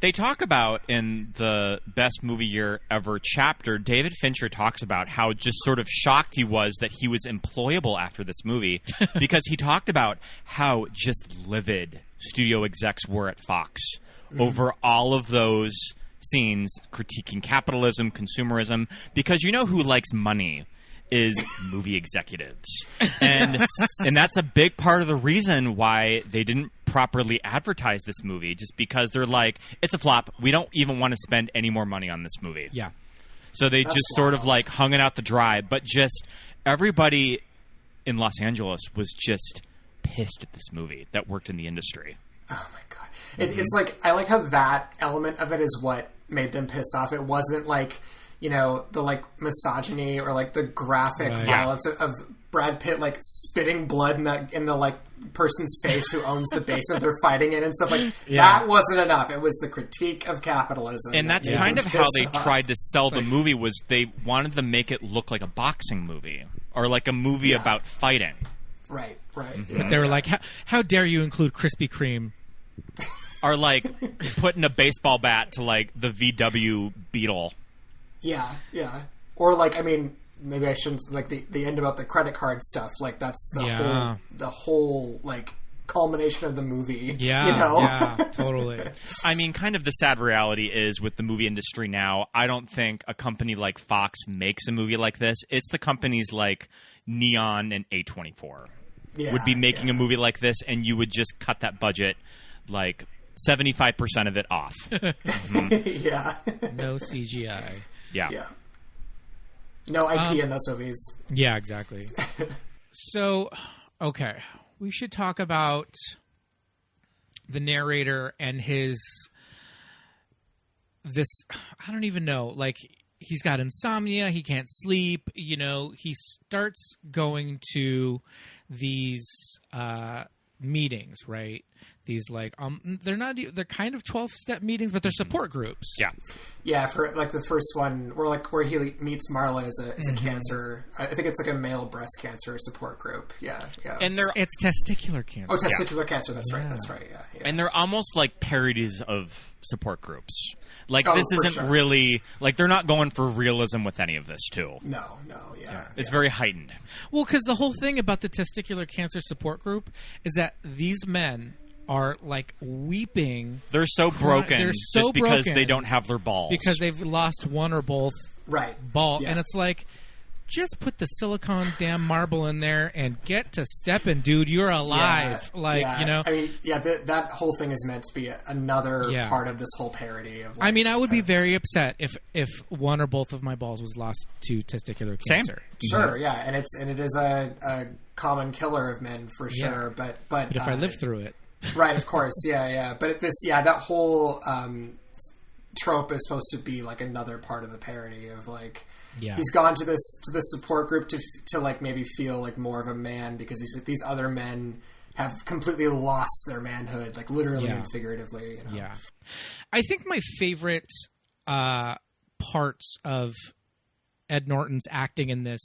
They talk about in the Best Movie Year Ever chapter, David Fincher talks about how just sort of shocked he was that he was employable after this movie, because he talked about how just livid studio execs were at Fox over all of those scenes critiquing capitalism, consumerism, because you know who likes money is movie executives. And that's a big part of the reason why they didn't properly advertise this movie, just because they're like, it's a flop. We don't even want to spend any more money on this movie. Yeah. So they That's just sort of wild. like hung it out the dry. But just everybody in Los Angeles was just pissed at this movie that worked in the industry. Oh my god! It's like I like how that element of it is what made them pissed off. It wasn't like the like misogyny or like the graphic violence of Brad Pitt like spitting blood in the like person's face who owns the basement they're fighting in and stuff like that. Wasn't enough. It was the critique of capitalism, and that's kind of how they tried to sell the movie. Was they wanted to make it look like a boxing movie or like a movie about fighting. Right. But they were like, how dare you include Krispy Kreme? Or like putting a baseball bat to like the VW Beetle. Yeah. Or like, I mean, maybe I shouldn't like the end about the credit card stuff. Like that's the whole like culmination of the movie. Yeah, yeah, totally. I mean, kind of the sad reality is with the movie industry now, I don't think a company like Fox makes a movie like this. It's the companies like Neon and A24 would be making a movie like this, and you would just cut that budget like 75% of it off. Yeah. No CGI. Yeah. No IP in those movies. Yeah, exactly. So, okay. We should talk about the narrator and I don't even know, like, he's got insomnia, he can't sleep, he starts going to these meetings, right? These like they're kind of 12-step meetings, but they're support groups. Yeah, for like the first one where he meets Marla as a cancer. I think it's like a male breast cancer support group. Yeah. And it's testicular cancer. Oh, testicular cancer. That's right. Yeah. And they're almost like parodies of support groups. Like this isn't sure. really like they're not going for realism with any of this too. No, yeah. It's very heightened. Well, because the whole thing about the testicular cancer support group is that these men are like weeping. They're so broken They're so just because broken they don't have their balls. because they've lost one or both ball. Yeah. And it's like, just put the silicone damn marble in there and get to stepping, dude. You're alive. I mean, that whole thing is meant to be another part of this whole parody of. Like, I mean, I would be very upset if one or both of my balls was lost to testicular cancer. Sure, yeah, and it is a common killer of men for sure. Yeah. But if I live through it, right, of course, yeah. But that whole trope is supposed to be like another part of the parody of like. Yeah. He's gone to this support group to like maybe feel like more of a man because these other men have completely lost their manhood, like literally and figuratively. Yeah, I think my favorite parts of Ed Norton's acting in this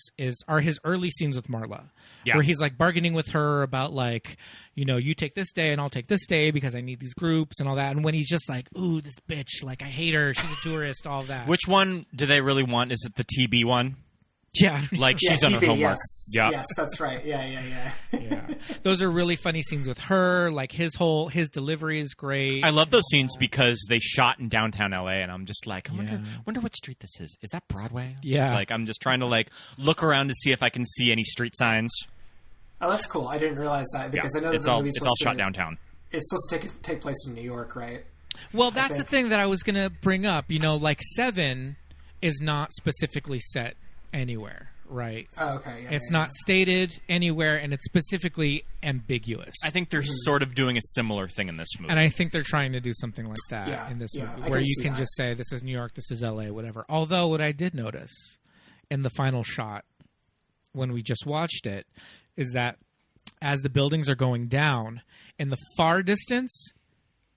are his early scenes with Marla, where he's like bargaining with her about like, you take this day and I'll take this day because I need these groups and all that. And when he's just like, ooh, this bitch, like I hate her, she's a tourist, all that. Which one do they really want? Is it the TB one? Yeah, like she's done her homework. Yes, that's right. Yeah. Those are really funny scenes with her. Like his delivery is great. I love those scenes because they shot in downtown LA, and I'm just like, I wonder what street this is. Is that Broadway? Yeah, it's like I'm just trying to like look around to see if I can see any street signs. Oh, that's cool. I didn't realize that because I know it's the all movie's it's all shot downtown. It's supposed to take place in New York, right? Well, that's the thing that I was going to bring up. Like Seven is not specifically set anywhere. Right. Oh, okay. It's not stated anywhere, and it's specifically ambiguous. I think they're sort of doing a similar thing in this movie. And I think they're trying to do something like that in this movie, where you can just say, this is New York, this is LA, whatever. Although, what I did notice in the final shot, when we just watched it, is that as the buildings are going down, in the far distance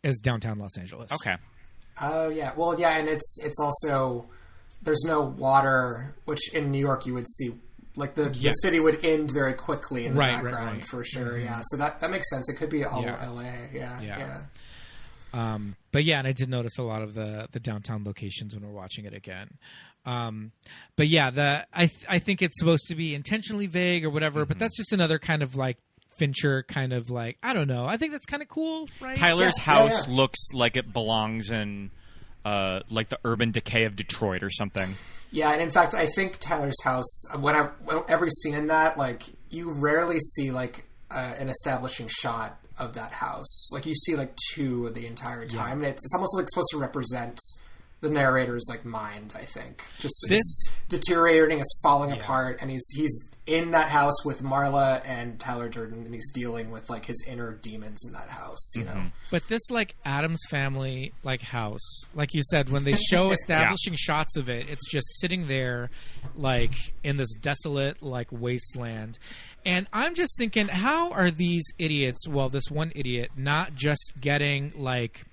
is downtown Los Angeles. Okay. Oh, yeah. Well, yeah, and it's also... There's no water, which in New York you would see, like the city would end very quickly in the background for sure. Mm-hmm. Yeah, so that makes sense. It could be all LA. Yeah. But yeah, and I did notice a lot of the downtown locations when we're watching it again. But yeah, I think it's supposed to be intentionally vague or whatever. But that's just another kind of like Fincher kind of like, I don't know. I think that's kind of cool, right? Tyler's house looks like it belongs in. Like the urban decay of Detroit or something. Yeah, and in fact, I think Tyler's house. Every scene in that, like you rarely see like an establishing shot of that house. Like you see like two of the entire time, and it's almost like supposed to represent the narrator's like mind, I think. Just it's deteriorating, is falling apart, and he's in that house with Marla and Tyler Durden, and he's dealing with like his inner demons in that house, you know. But this like Addams Family like house, like you said, when they show establishing shots of it, it's just sitting there like in this desolate like wasteland. And I'm just thinking, how are these idiots, well, this one idiot, not just getting like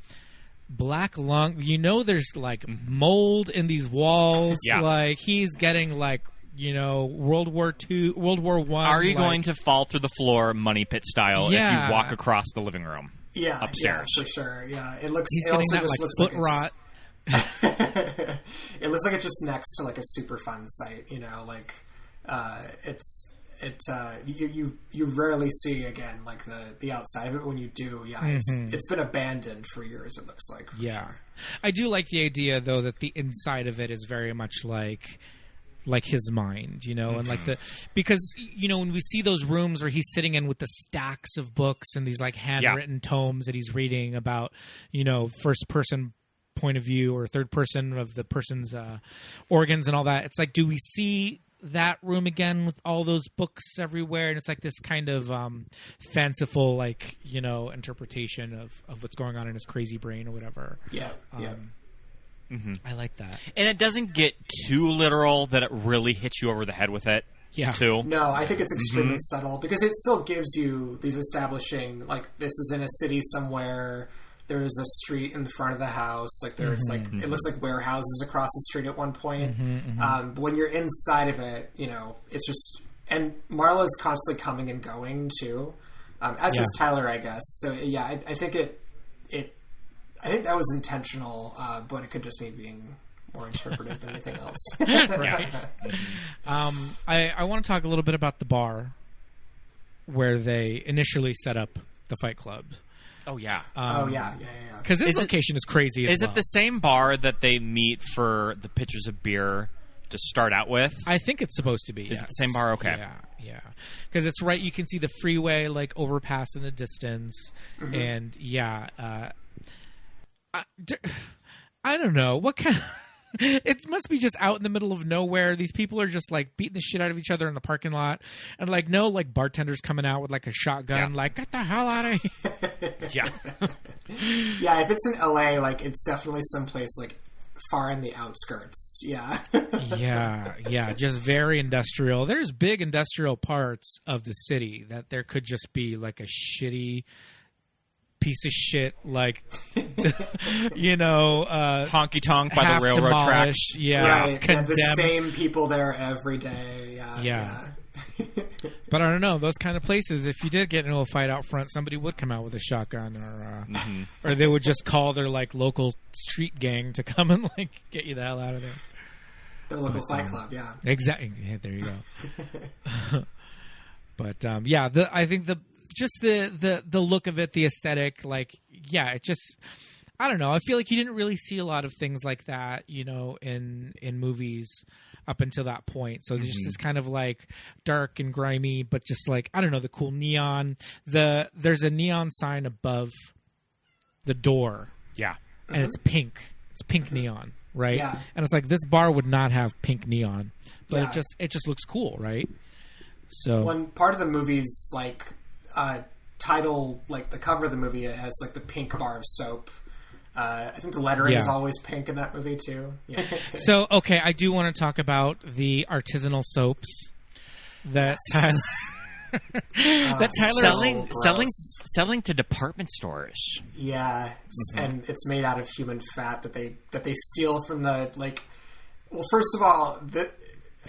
black lung, you know, there's like mold in these walls, like he's getting like, you know, World War I. Are you going to fall through the floor, Money Pit style, if you walk across the living room? Yeah, upstairs. Yeah, for sure. Yeah, it looks. He's it also that, just like, looks foot like rot. It looks like it's just next to like a super fun site. You know, like you rarely see again like the outside of it. When you do, it's been abandoned for years. It looks like. For sure. I do like the idea though that the inside of it is very much like his mind, you know, and like because, you know, when we see those rooms where he's sitting in with the stacks of books and these like handwritten tomes that he's reading about, you know, first person point of view or third person of the person's organs and all that. It's like, do we see that room again with all those books everywhere? And it's like this kind of fanciful, like, you know, interpretation of what's going on in his crazy brain or whatever. I like that. And it doesn't get too literal that it really hits you over the head with it. Too. No, I think it's extremely subtle because it still gives you these establishing, like, this is in a city somewhere. There's a street in front of the house. Like, there's it looks like warehouses across the street at one point. But when you're inside of it, you know, it's just, and Marla is constantly coming and going too, as is Tyler, I guess. So yeah, I think I think that was intentional, but it could just be being more interpretive than anything else. I want to talk a little bit about the bar where they initially set up the Fight Club. Oh, yeah. Because this location is crazy as well. Is it the same bar that they meet for the pitchers of beer to start out with? I think it's supposed to be. Is it the same bar? Okay. Yeah. Because it's right. You can see the freeway like overpass in the distance, and I don't know what kind. It must be just out in the middle of nowhere. These people are just like beating the shit out of each other in the parking lot, and like no like bartenders coming out with like a shotgun, like get the hell out of here. Yeah, if it's in LA, like it's definitely someplace like far in the outskirts. Yeah, just very industrial. There's big industrial parts of the city that there could just be like a shitty piece of shit, like you know, honky tonk by the railroad tracks. Right. The same people there every day. But I don't know, those kind of places, if you did get into a fight out front, somebody would come out with a shotgun, or they would just call their like local street gang to come and like get you the hell out of there. Their local fight club, exactly. Yeah, there you go. But I think the look of it, the aesthetic, like, it just, I don't know. I feel like you didn't really see a lot of things like that, you know, in movies up until that point. So there's just this kind of like dark and grimy, but just like, I don't know, the cool neon. There's a neon sign above the door. Yeah. And it's pink. It's pink neon, right? Yeah. And it's like, this bar would not have pink neon, but it just looks cool, right? So one part of the movie's like title, like the cover of the movie, it has like the pink bar of soap. I think the lettering is always pink in that movie too. Yeah. So okay, I do want to talk about the artisanal soaps that Tyler selling to department stores. Yeah, and it's made out of human fat that they steal from the like. Well, first of all,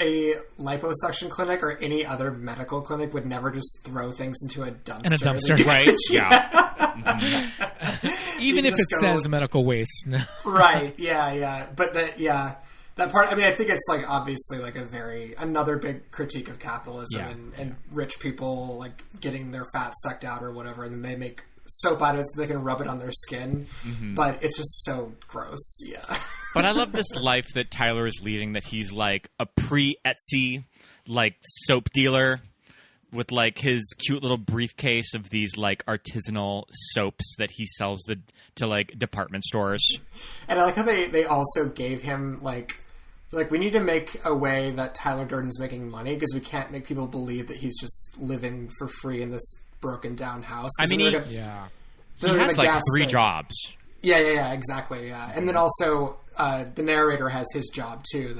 a liposuction clinic or any other medical clinic would never just throw things into a dumpster. Right? Yeah. Even if it says medical waste. Right. Yeah. But that part, I mean, I think it's like obviously like another big critique of capitalism and rich people like getting their fat sucked out or whatever, and then they make soap out of it so they can rub it on their skin. But it's just so gross. Yeah. But I love this life that Tyler is leading, that he's like a pre-Etsy like soap dealer. with like his cute little briefcase of these like artisanal soaps that he sells to like department stores. And I like how they also gave him like we need to make a way that Tyler Durden's making money because we can't make people believe that he's just living for free in this broken down house. I mean, he has like 3 jobs. Yeah, exactly. Yeah, and then also the narrator has his job too.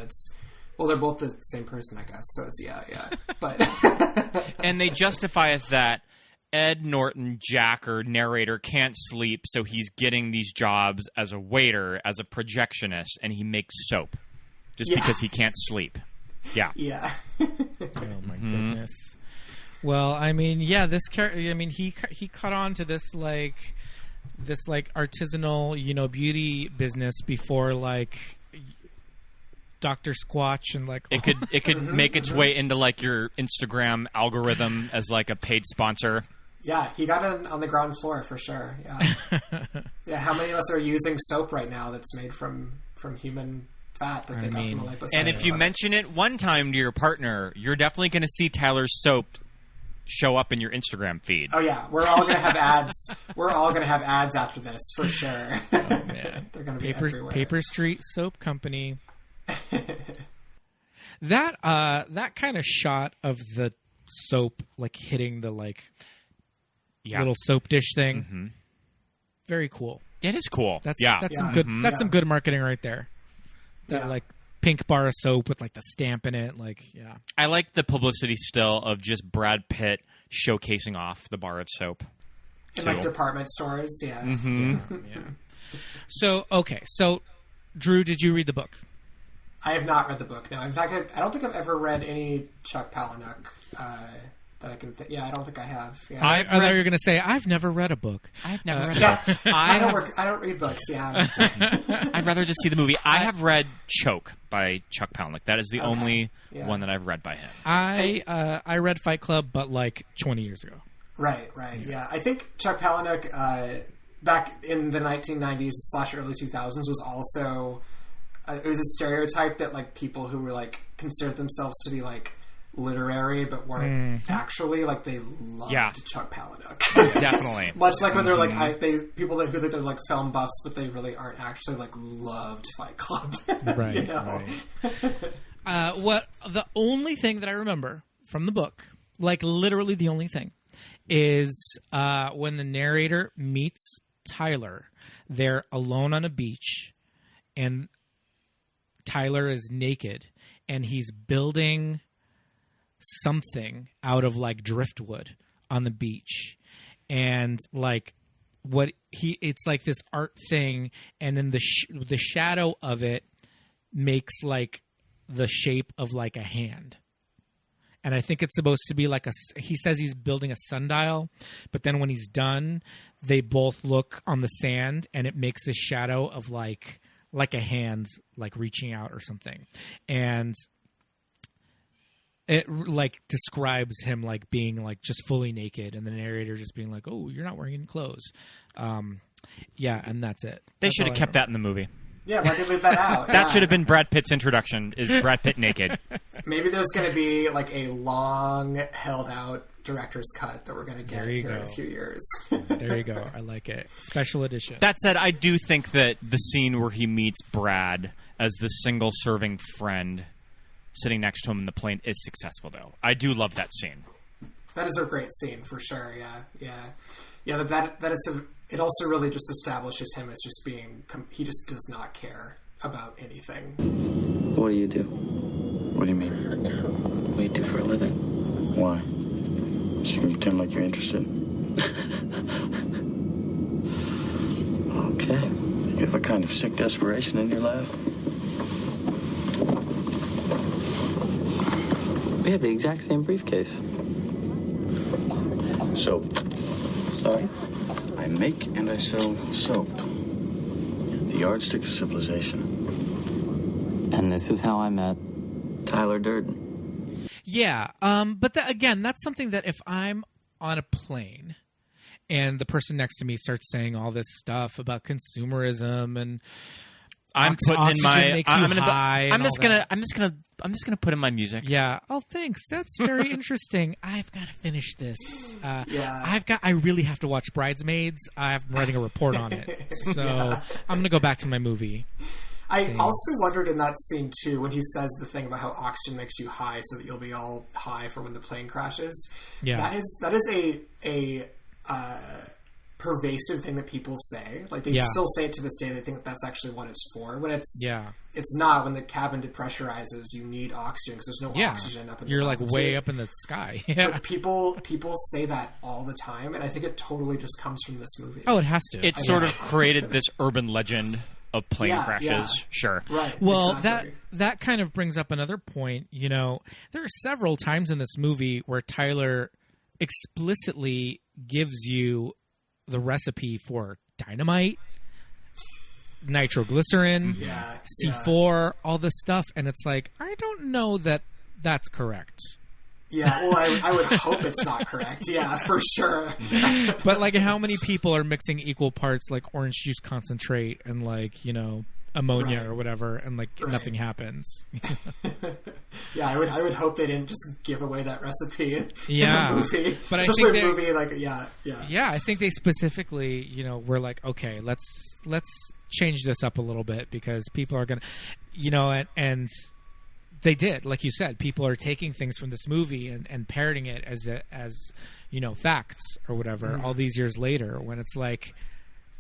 Well, they're both the same person, I guess. So it's but and they justify it that Ed Norton, Jacker, narrator, can't sleep, so he's getting these jobs as a waiter, as a projectionist, and he makes soap just because he can't sleep. Yeah. Yeah. Oh my goodness. Well, I mean, this character. I mean, he caught on to this artisanal, beauty business before like Dr. Squatch and like it could make its way into like your Instagram algorithm as like a paid sponsor. Yeah, he got it on the ground floor for sure. Yeah. Yeah, how many of us are using soap right now that's made from human fat that they got from a liposuction? And if you mention it one time to your partner, you're definitely going to see Tyler's soap show up in your Instagram feed. Oh yeah, we're all going to have ads. We're all going to have ads after this for sure. Oh man, they're going to be everywhere. Paper Street Soap Company. That kind of shot of the soap like hitting the little soap dish thing, very cool. It is cool. That's some good. That's some good marketing right there. That like pink bar of soap with like the stamp in it. I like the publicity still of just Brad Pitt showcasing off the bar of soap in like department stores. Yeah. Mm-hmm. Yeah. So Drew, did you read the book? I have not read the book. No, in fact, I don't think I've ever read any Chuck Palahniuk that I can think. Yeah, I don't think I have. Yeah. I thought you were going to say I've never read a book. I've never read a book. I don't read books. Yeah, I'd rather just see the movie. I have read Choke by Chuck Palahniuk. That is the only one that I've read by him. I read Fight Club, but like 20 years ago. Right. Yeah, I think Chuck Palahniuk back in the 1990s / early 2000s was also. It was a stereotype that like people who were like considered themselves to be like literary but weren't actually like they loved Chuck Palahniuk. Definitely. Much like when they're like people who think they're like film buffs but they really aren't actually like loved Fight Club. Right. You know? Right. What the only thing that I remember from the book, like literally the only thing, is when the narrator meets Tyler, they're alone on a beach and Tyler is naked and he's building something out of like driftwood on the beach, and like it's like this art thing, and then the shadow of it makes like the shape of like a hand, and I think it's supposed to be like he says he's building a sundial, but then when he's done they both look on the sand and it makes a shadow of like a hand like reaching out or something, and it like describes him like being like just fully naked, and the narrator just being like, "Oh, you're not wearing any clothes." Yeah, and that's it. They should have kept that in the movie. Yeah, why did they leave that out? That should have been Brad Pitt's introduction. Is Brad Pitt naked? Maybe there's going to be like a long held out director's cut that we're going to get here in a few years. There you go. I like it. Special edition. That said, I do think that the scene where he meets Brad as the single serving friend sitting next to him in the plane is successful, though. I do love that scene. That is a great scene for sure. Yeah. That is it also really just establishes him as just being, he just does not care about anything. What do you do? What do you mean? What do you do for a living? Why? So you can pretend like you're interested. Okay. You have a kind of sick desperation in your life? We have the exact same briefcase. Soap. Sorry? I make and I sell soap. The yardstick of civilization. And this is how I met Tyler Durden. Yeah, but again, that's something that if I'm on a plane and the person next to me starts saying all this stuff about consumerism and I'm putting in my I'm just gonna put in my music. Yeah. Oh, thanks. That's very interesting. I've got to finish this. Yeah. I really have to watch Bridesmaids. I'm writing a report on it. So I'm going to go back to my movie. I also wondered in that scene too, when he says the thing about how oxygen makes you high so that you'll be all high for when the plane crashes. Yeah. That is a pervasive thing that people say. Like they still say it to this day. They think that's actually what it's for. When it's not. When the cabin depressurizes, you need oxygen because there's no oxygen up in the You're like way too. up in the sky. But people say that all the time, and I think it totally just comes from this movie. Oh, it has to. It sort of created this urban legend of plane crashes. Yeah. Sure. Right. Well, exactly. that kind of brings up another point. You know, there are several times in this movie where Tyler explicitly gives you the recipe for dynamite, nitroglycerin, C4, all this stuff, and it's like, I don't know that that's correct. Yeah, well, I would hope it's not correct. Yeah, for sure. But like, how many people are mixing equal parts like orange juice concentrate and like, you know, ammonia or whatever, and like nothing happens? Yeah, I would hope they didn't just give away that recipe in a movie. But especially I think a movie like Yeah, I think they specifically, you know, were like, okay, let's change this up a little bit because people are gonna, you know, and they did, like you said, people are taking things from this movie and parroting it as you know, facts or whatever all these years later, when it's like,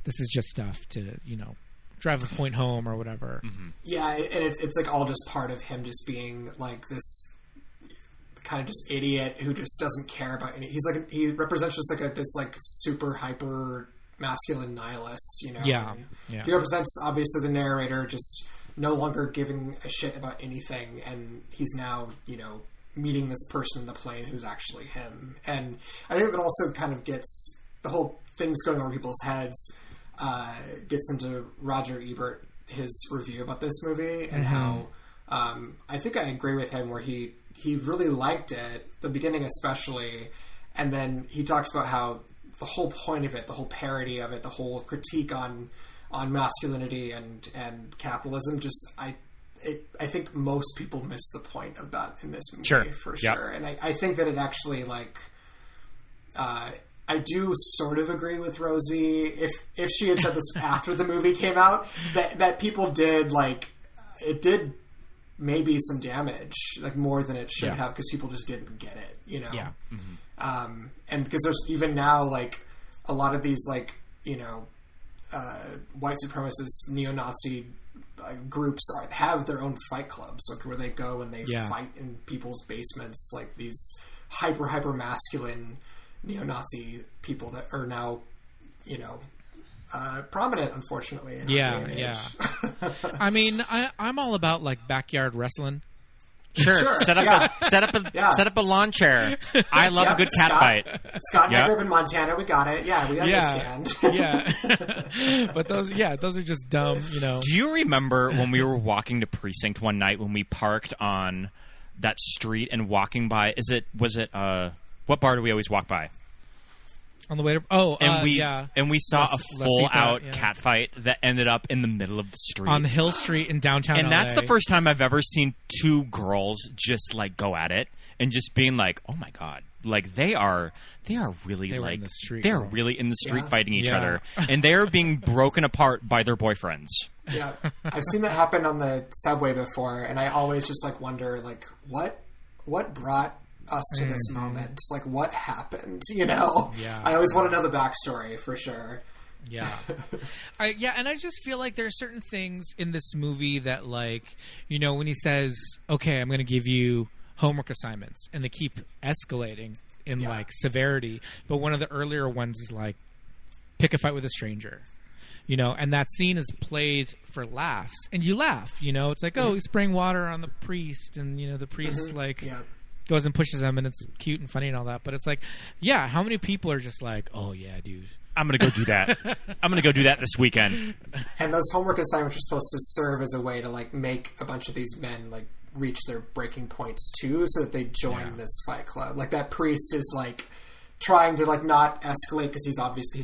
this is just stuff to, you know, drive a point home or whatever. Yeah, and it's like all just part of him just being like this kind of just idiot who just doesn't care about any. He represents just like this like super hyper masculine nihilist, you know. Yeah. He represents obviously the narrator just no longer giving a shit about anything, and he's now, you know, meeting this person in the plane who's actually him. And I think that also kind of gets the whole things going over people's heads, gets into Roger Ebert, his review about this movie, and how I think I agree with him where he really liked it, the beginning especially, and then he talks about how the whole point of it, the whole parody of it, the whole critique on masculinity and capitalism, just I think most people miss the point of that in this movie for sure. And I think that it actually like I do sort of agree with Rosie if she had said this after the movie came out, that people did like it did maybe some damage, like more than it should have, because people just didn't get it, you know. And because there's even now like a lot of these like, you know, white supremacist neo-Nazi groups have their own fight clubs, like where they go and they fight in people's basements, like these hyper masculine neo-Nazi people that are now, you know, prominent, unfortunately, in our day and age. I mean, I'm all about like backyard wrestling. Sure. Set up a lawn chair. I love a good cat fight. Scott and I live in Montana. We got it. Yeah, we understand. But those are just dumb, you know. Do you remember when we were walking to Precinct one night when we parked on that street and walking by? What bar do we always walk by? On the way to and we saw a full out cat fight that ended up in the middle of the street on Hill Street in downtown and LA. That's the first time I've ever seen two girls just like go at it and just being like, oh my god, like they are really they like in the street, they're really in the street fighting each other, and they're being broken apart by their boyfriends. Yeah, I've seen that happen on the subway before, and I always just like wonder like what brought us to this moment, like what happened, you know. I always want to know the backstory for sure. And I just feel like there are certain things in this movie that, like, you know, when he says, okay, I'm going to give you homework assignments, and they keep escalating in like severity, but one of the earlier ones is like, pick a fight with a stranger, you know, and that scene is played for laughs, and you laugh, you know. It's like, oh, he's spraying water on the priest, and you know, the priest goes and pushes him, and it's cute and funny and all that. But it's like, how many people are just like, oh yeah, dude, I'm going to go do that. I'm going to go do that this weekend. And those homework assignments are supposed to serve as a way to like make a bunch of these men like reach their breaking points too, so that they join this fight club. Like that priest is like trying to like not escalate because he's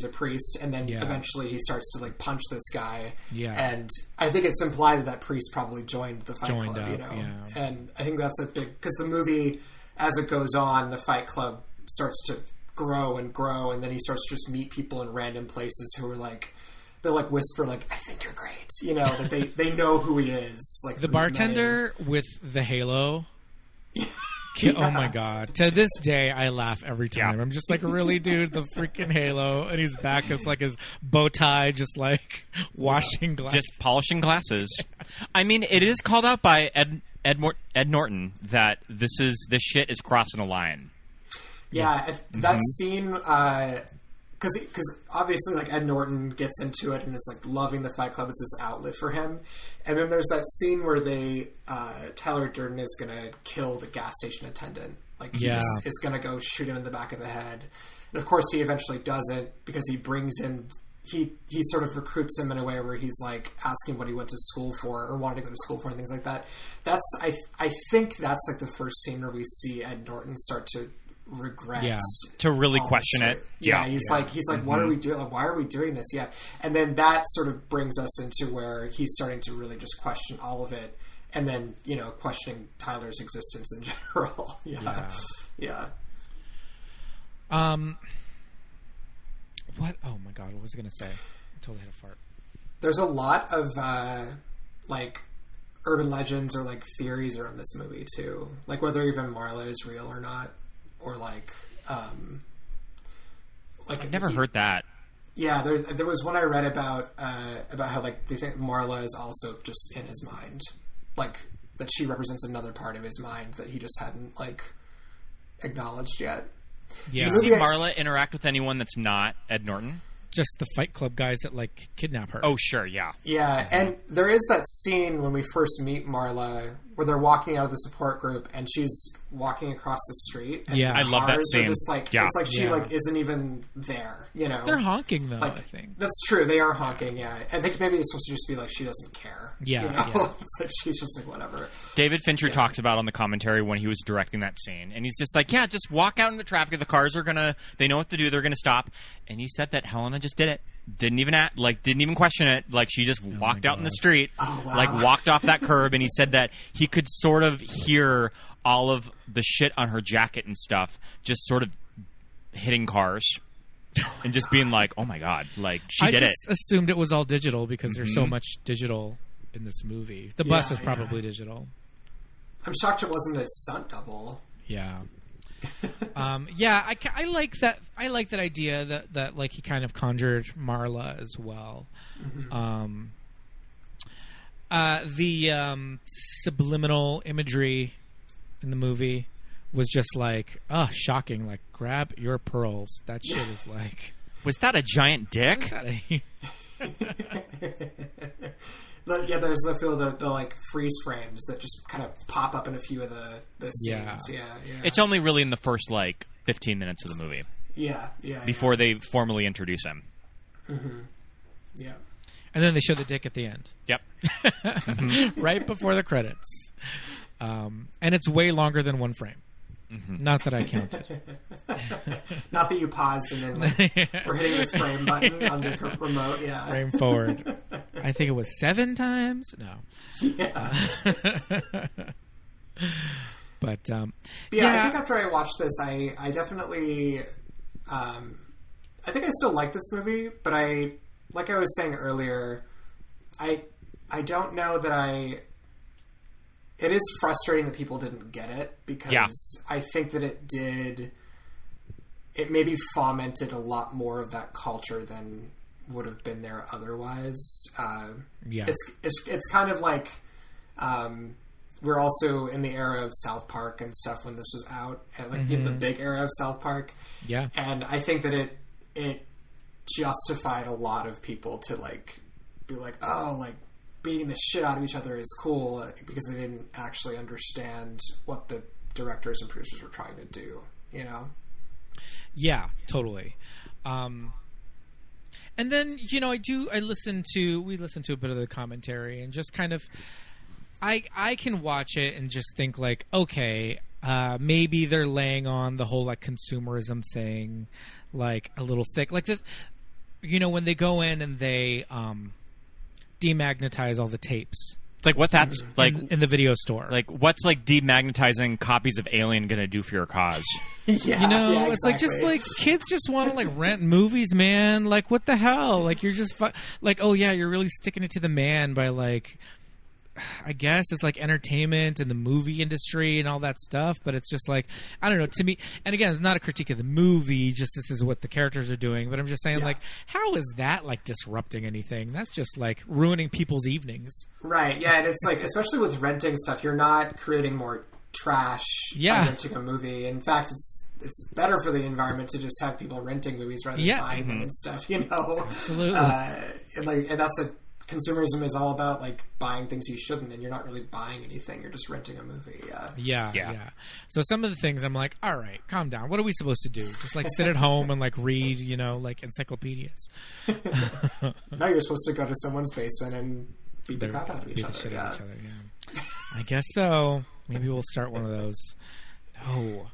a priest, and then eventually he starts to like punch this guy. Yeah, and I think it's implied that priest probably joined the Fight Club, you know. Yeah. And I think that's a big, because the movie, as it goes on, the Fight Club starts to grow, and then he starts to just meet people in random places who are like, they'll like whisper like, "I think you're great," you know, that they know who he is. Like the bartender with the halo. Yeah. Oh my god! To this day, I laugh every time. I'm just like, really, dude, the freaking halo, and he's back. It's like his bow tie, just like washing glasses, just polishing glasses. I mean, it is called out by Ed Norton that this shit is crossing a line. Yeah, that scene, because obviously, like, Ed Norton gets into it and is like loving the Fight Club. It's this outlet for him. And then there's that scene where Tyler Durden is gonna kill the gas station attendant. Like, he just is gonna go shoot him in the back of the head. And of course, he eventually doesn't, because he brings him. He sort of recruits him in a way where he's like asking what he went to school for or wanted to go to school for and things like that. I think that's like the first scene where we see Ed Norton start to regret, to really question it. He's like, what are we doing? Like, why are we doing this? Yeah, and then that sort of brings us into where he's starting to really just question all of it, and then, you know, questioning Tyler's existence in general. Yeah. What? Oh my god! What was I going to say? I totally had a fart. There's a lot of like urban legends or like theories around this movie too, like whether even Marla is real or not. Or like I've never heard that. Yeah, there was one I read about how like they think Marla is also just in his mind, like that she represents another part of his mind that he just hadn't like acknowledged yet. Yeah. Do you see Marla interact with anyone that's not Ed Norton? Just the Fight Club guys that like kidnap her. Oh sure, yeah. Yeah, and there is that scene when we first meet Marla where they're walking out of the support group and she's walking across the street. And I love that scene. Just like, it's like she like isn't even there, you know. They're honking though, like, I think. That's true. They are honking, yeah. I think maybe it's supposed to just be like she doesn't care. Yeah. You know? It's like she's just like whatever. David Fincher talks about on the commentary when he was directing that scene. And he's just like, yeah, just walk out in the traffic. The cars are they know what to do. They're going to stop. And he said that Helena just did it. Didn't even question it. Like, she just walked out in the street, like walked off that curb, and he said that he could sort of hear all of the shit on her jacket and stuff just sort of hitting cars and just being like, oh my god, like, she did it. I just assumed it was all digital because there's so much digital in this movie. The bus is probably digital. I'm shocked it wasn't a stunt double. Yeah. I like that. I like that idea that like he kind of conjured Marla as well. Mm-hmm. The subliminal imagery in the movie was just like, shocking. Like, grab your pearls. That shit is like. Was that a giant dick? There's the like freeze frames that just kind of pop up in a few of the scenes. Yeah. It's only really in the first like 15 minutes of the movie. Yeah. Before they formally introduce him. Mm-hmm. Yeah. And then they show the dick at the end. Yep. Right before the credits. And it's way longer than one frame. Mm-hmm. Not that I counted. Not that you paused and then like, we're hitting the frame button on the remote. Yeah. Frame forward. I think it was 7 times. No. Yeah. But I think after I watched this, I definitely, I think I still like this movie, but like I was saying earlier, I don't know that it is frustrating that people didn't get it because I think that it maybe fomented a lot more of that culture than would have been there otherwise. It's kind of like, we're also in the era of South Park and stuff when this was out, and like in the big era of South Park. Yeah. And I think that it justified a lot of people to like be like, oh, like beating the shit out of each other is cool, because they didn't actually understand what the directors and producers were trying to do, you know? Yeah, totally. And then, you know, we listen to a bit of the commentary and just kind of, I can watch it and just think like, okay, maybe they're laying on the whole like consumerism thing, like a little thick, like when they go in and they demagnetize all the tapes. It's like what that's like in the video store. Like what's like demagnetizing copies of Alien gonna do for your cause? Yeah, it's like just like kids just want to like rent movies, man. Like what the hell? Like you're just like, oh yeah, you're really sticking it to the man by like, I guess it's like entertainment and the movie industry and all that stuff, but it's just like, I don't know, to me, and again, it's not a critique of the movie, just this is what the characters are doing, but I'm just saying like, how is that like disrupting anything? That's just like ruining people's evenings. Right, yeah, and it's like, especially with renting stuff, you're not creating more trash by renting a movie. In fact, it's better for the environment to just have people renting movies rather than buying them and stuff, Absolutely. And that's a consumerism is all about like buying things you shouldn't, and you're not really buying anything. You're just renting a movie. Yeah. So some of the things I'm like, all right, calm down. What are we supposed to do? Just like sit at home and like read, like encyclopedias. No, you're supposed to go to someone's basement and beat the crap out of each other. Yeah. I guess so. Maybe we'll start one of those. No.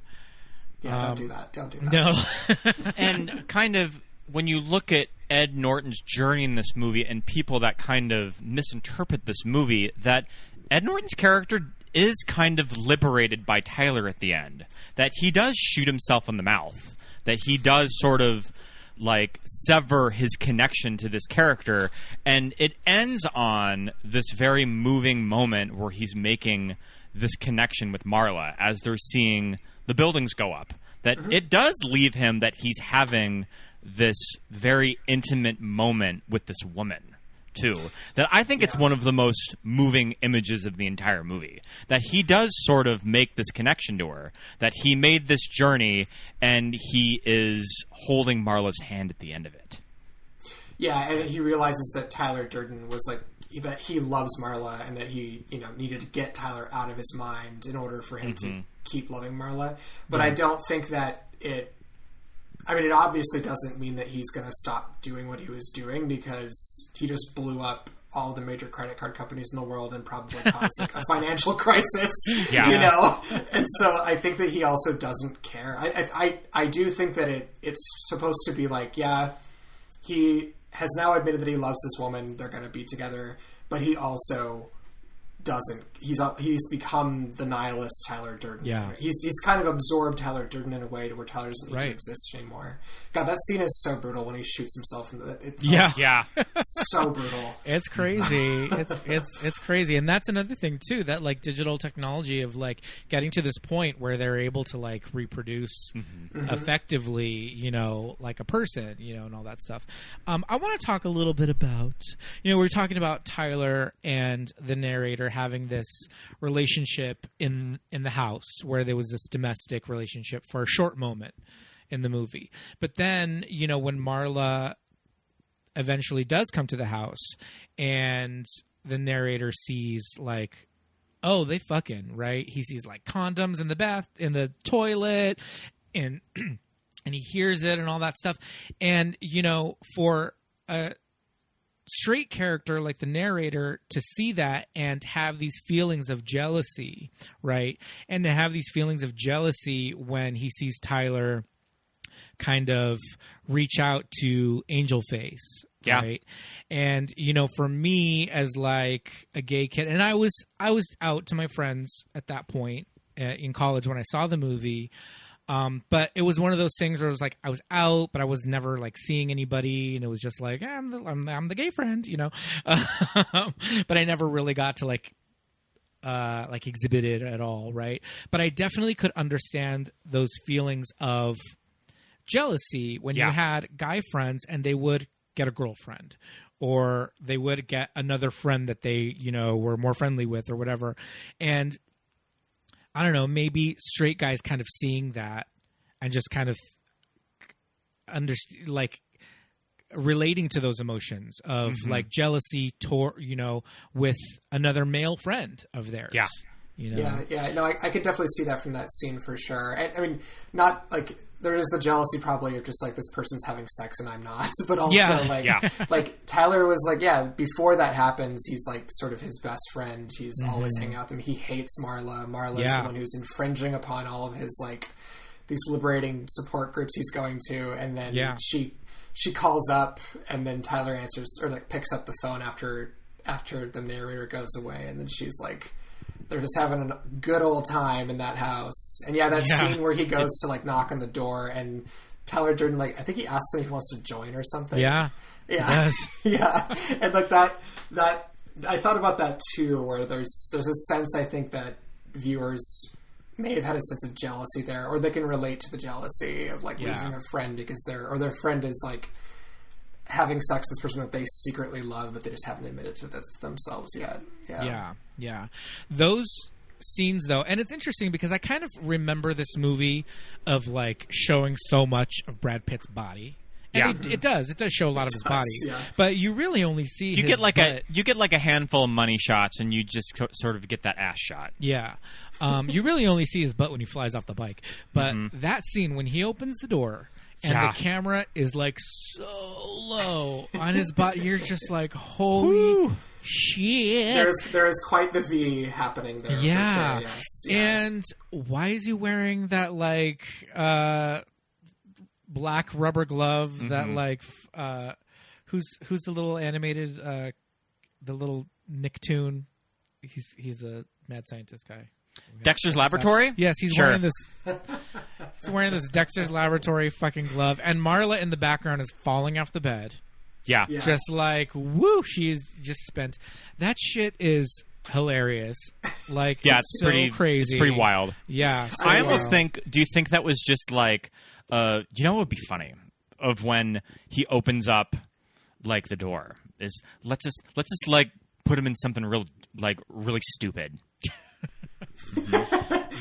Yeah, don't do that. Don't do that. No. And kind of when you look at Ed Norton's journey in this movie and people that kind of misinterpret this movie, that Ed Norton's character is kind of liberated by Tyler at the end. That he does shoot himself in the mouth. That he does sort of like sever his connection to this character. And it ends on this very moving moment where he's making this connection with Marla as they're seeing the buildings go up. That it does leave him that he's having this very intimate moment with this woman too, that I think it's one of the most moving images of the entire movie, that he does sort of make this connection to her, that he made this journey and he is holding Marla's hand at the end of it. Yeah, and he realizes that Tyler Durden was like, that he loves Marla and that he, needed to get Tyler out of his mind in order for him to keep loving Marla. But I don't think that it obviously doesn't mean that he's going to stop doing what he was doing, because he just blew up all the major credit card companies in the world and probably caused like a financial crisis, And so I think that he also doesn't care. I do think that it's supposed to be like, he has now admitted that he loves this woman. They're going to be together, but he also doesn't. He's become the nihilist Tyler Durden. Yeah, he's kind of absorbed Tyler Durden in a way to where Tyler doesn't need to exist anymore. God, that scene is so brutal when he shoots himself in so brutal. It's crazy. It's crazy, and that's another thing too. That like digital technology of like getting to this point where they're able to like reproduce effectively, like a person, and all that stuff. I want to talk a little bit about, we're talking about Tyler and the narrator having this relationship in the house where there was this domestic relationship for a short moment in the movie. But then, when Marla eventually does come to the house and the narrator sees like, oh, they fucking, right? He sees like condoms in the toilet and and he hears it and all that stuff. And, for a straight character like the narrator to see that and have these feelings of jealousy, right? And to have these feelings of jealousy when he sees Tyler kind of reach out to Angel Face, right? And for me as like a gay kid, and I was out to my friends at that point in college when I saw the movie. But it was one of those things where it was like I was out, but I was never like seeing anybody, and it was just like I'm the gay friend, but I never really got to like exhibit it at all, right? But I definitely could understand those feelings of jealousy when you had guy friends and they would get a girlfriend, or they would get another friend that they were more friendly with or whatever, and I don't know, maybe straight guys kind of seeing that and just kind of like relating to those emotions of like jealousy, with another male friend of theirs. You know? Yeah. No, I could definitely see that from that scene for sure. I mean, not like there is the jealousy probably of just like this person's having sex and I'm not, but also like Tyler was like, before that happens, he's like sort of his best friend. He's always hanging out with him. He hates Marla. Marla's the one who's infringing upon all of his like these liberating support groups he's going to, and then she calls up, and then Tyler answers or like picks up the phone after the narrator goes away, and then she's like, they're just having a good old time in that house. And that scene where he goes to like knock on the door, and Tyler Durden, like, I think he asks him if he wants to join or something. Yeah. And like that I thought about that too, where there's a sense, I think, that viewers may have had a sense of jealousy there, or they can relate to the jealousy of like losing a friend because their friend is like having sex with this person that they secretly love, but they just haven't admitted to this themselves yet. Yeah. Those scenes though, and it's interesting because I kind of remember this movie of like showing so much of Brad Pitt's body. And it does show a lot of his body, but you really only see you get like a handful of money shots, and you just sort of get that ass shot. Yeah, you really only see his butt when he flies off the bike. But that scene when he opens the door and the camera is like so low on his butt, you're just like, holy shit! There is quite the V happening there. Yeah, for sure, yes. And why is he wearing that like? Black rubber glove that like who's the little animated the little Nicktoon, he's a mad scientist guy. Dexter's Laboratory? Yes, he's wearing this he's wearing this Dexter's Laboratory fucking glove, and Marla in the background is falling off the bed. Yeah. Just like woo, she's just spent. That shit is hilarious. Like it's so pretty crazy. It's pretty wild. Yeah. So I almost think, do you think that was just like you know what would be funny of when he opens up like the door is let's just like put him in something really stupid.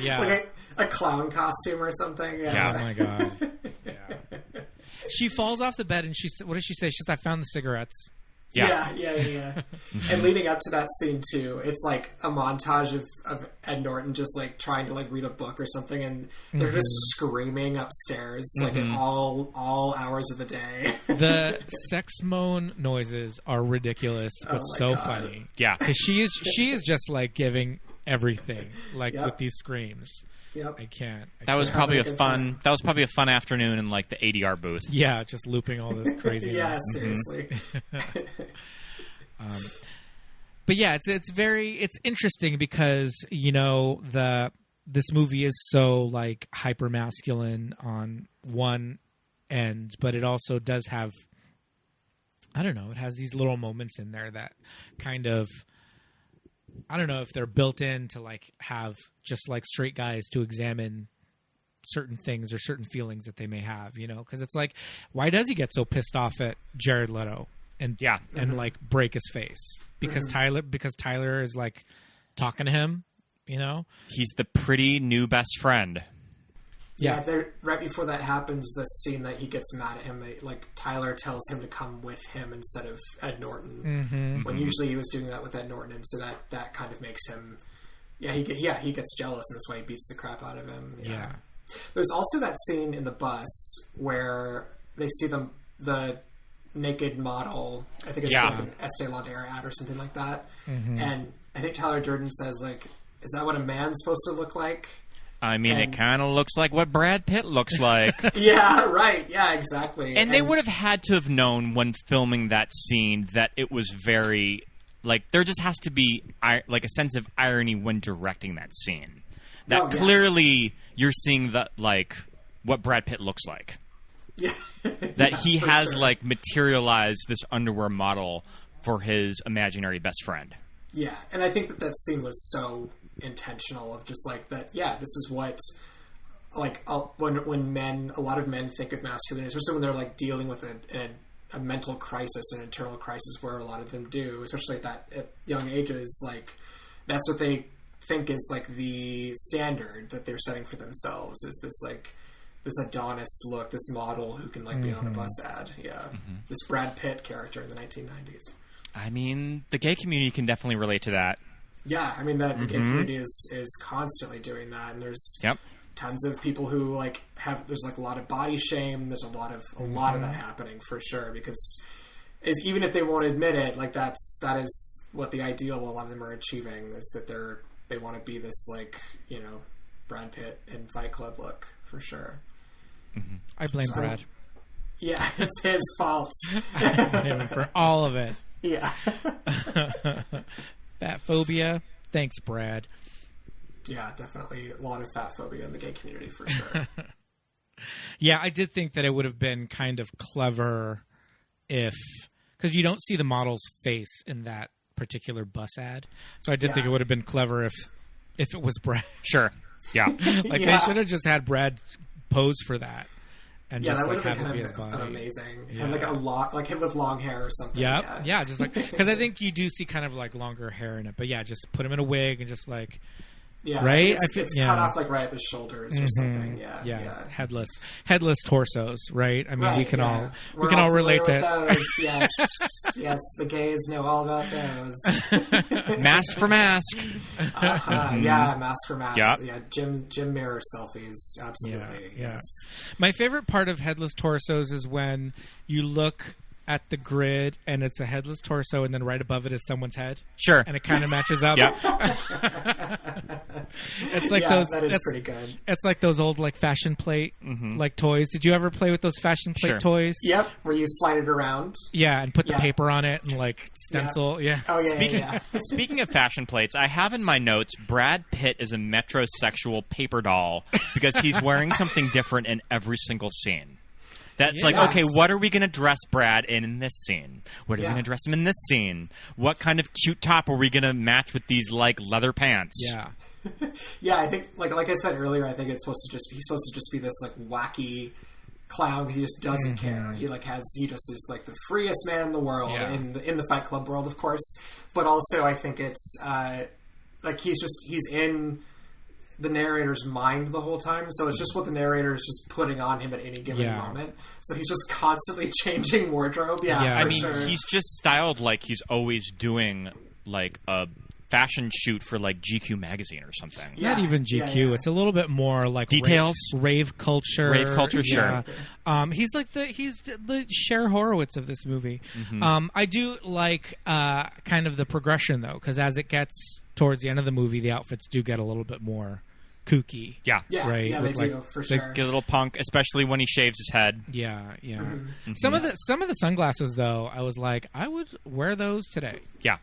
Yeah, like a clown costume or something. Yeah. Oh my god. Yeah. She falls off the bed and what does she say? She says, "I found the cigarettes." Yeah. And leading up to that scene too, it's like a montage of Ed Norton just like trying to like read a book or something, and they're just screaming upstairs like at all hours of the day. The sex moan noises are ridiculous, but so funny. Yeah, because she is just like giving everything like with these screams. Yep. I can't. That was probably a fun afternoon in like the ADR booth. Yeah, just looping all this crazy. Yeah, seriously. But yeah, it's interesting because this movie is so like hyper masculine on one end, but it also does have, I don't know, it has these little moments in there that kind of, I don't know if they're built in to like have just like straight guys to examine certain things or certain feelings that they may have, because it's like, why does he get so pissed off at Jared Leto and like break his face? Because Tyler is like talking to him, He's the pretty new best friend. Yeah, right before that happens, the scene that he gets mad at him, like Tyler tells him to come with him instead of Ed Norton, when usually he was doing that with Ed Norton, and so that kind of makes him, he gets jealous, and that's why he beats the crap out of him. Yeah. There's also that scene in the bus where they see the naked model. I think it's for like an Estee Lauder ad or something like that, and I think Tyler Durden says like, "Is that what a man's supposed to look like?" I mean, it kind of looks like what Brad Pitt looks like. Yeah, right. Yeah, exactly. And they would have had to have known when filming that scene that it was very, like, there just has to be, like, a sense of irony when directing that scene. That clearly you're seeing that, like, what Brad Pitt looks like. Yeah. That he has, like, materialized this underwear model for his imaginary best friend. Yeah, and I think that scene was so intentional of just like that. Yeah, this is what like when a lot of men think of masculinity, especially when they're like dealing with a mental crisis, an internal crisis, where a lot of them do, especially at young ages. Like that's what they think is like the standard that they're setting for themselves, is this like this Adonis look, this model who can like be on a bus ad. Yeah, this Brad Pitt character in the 1990s. I mean, the gay community can definitely relate to that. Yeah, I mean, the gay community is constantly doing that, and there's tons of people who like there's like a lot of body shame. There's a lot of that happening for sure, because even if they won't admit it, like that is what the ideal a lot of them are achieving, is that they want to be this, like, you know, Brad Pitt in Fight Club look for sure. I blame Brad. Yeah, it's his fault. I blame him for all of it. Yeah. Fat phobia. Thanks, Brad. Yeah, definitely a lot of fat phobia in the gay community for sure. Yeah, I did think that it would have been kind of clever because you don't see the model's face in that particular bus ad. So I did think it would have been clever if it was Brad. Sure. Yeah. They should have just had Brad pose for that. And yeah, just that would like have have been it be his body. amazing. And like like him with long hair or something. Yep. Yeah, just like, because I think you do see kind of like longer hair in it. But yeah, just put him in a wig and just like, right? It's cut off like right at the shoulders or something. Yeah. Headless torsos, right? I mean, we can all relate to those. Yes, yes, the gays know all about those. Mask for mask. Yeah, mask for mask. Yep. Yeah, gym mirror selfies. Absolutely. Yeah. Yes. My favorite part of headless torsos is when you look at the grid and it's a headless torso, and then right above it is someone's head. Sure. And it kind of matches up. Yep. It's like that is pretty good. It's like those old like fashion plate like toys. Did you ever play with those fashion plate toys? Yep, where you slide it around. Yeah, and put the paper on it and like stencil. Yeah. Oh yeah. Speaking of fashion plates, I have in my notes Brad Pitt is a metrosexual paper doll because he's wearing something different in every single scene. That's like, okay, what are we going to dress Brad in this scene? What are we going to dress him in this scene? What kind of cute top are we going to match with these, like, leather pants? Yeah. Yeah, I think, like I said earlier, I think he's supposed to just be this, like, wacky clown because he just doesn't care. He just is, like, the freest man in the world in the Fight Club world, of course. But also, I think it's, like, he's in the narrator's mind the whole time, so it's just what the narrator is just putting on him at any given moment. So he's just constantly changing wardrobe. I mean, he's just styled like he's always doing like a fashion shoot for like GQ magazine or something. Not even GQ. It's a little bit more like details, rave culture. Rave culture, sure. He's like the Cher Horowitz of this movie. I do like kind of the progression though, because as it gets towards the end of the movie, the outfits do get a little bit more kooky. Yeah, right. Yeah, they do for sure. Get a little punk, especially when he shaves his head. Yeah. Some of the sunglasses though, I was like, I would wear those today. Yeah.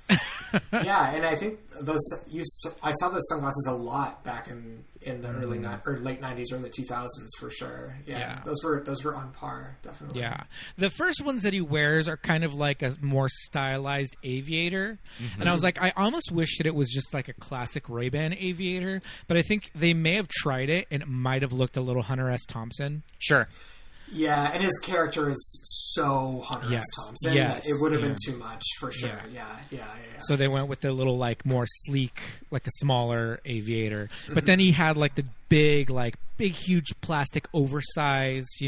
Yeah, and I think I saw those sunglasses a lot back in the late 90s, early 2000s for sure. Yeah. Those were on par, definitely. Yeah. The first ones that he wears are kind of like a more stylized aviator. And I was like, I almost wish that it was just like a classic Ray-Ban aviator, but I think they may have tried it and it might have looked a little Hunter S. Thompson. Sure. Yeah, and his character is so Hunter S. Thompson that it would have been too much for sure. Yeah. So they went with the little like more sleek, like a smaller aviator. But then he had like the big huge plastic oversized,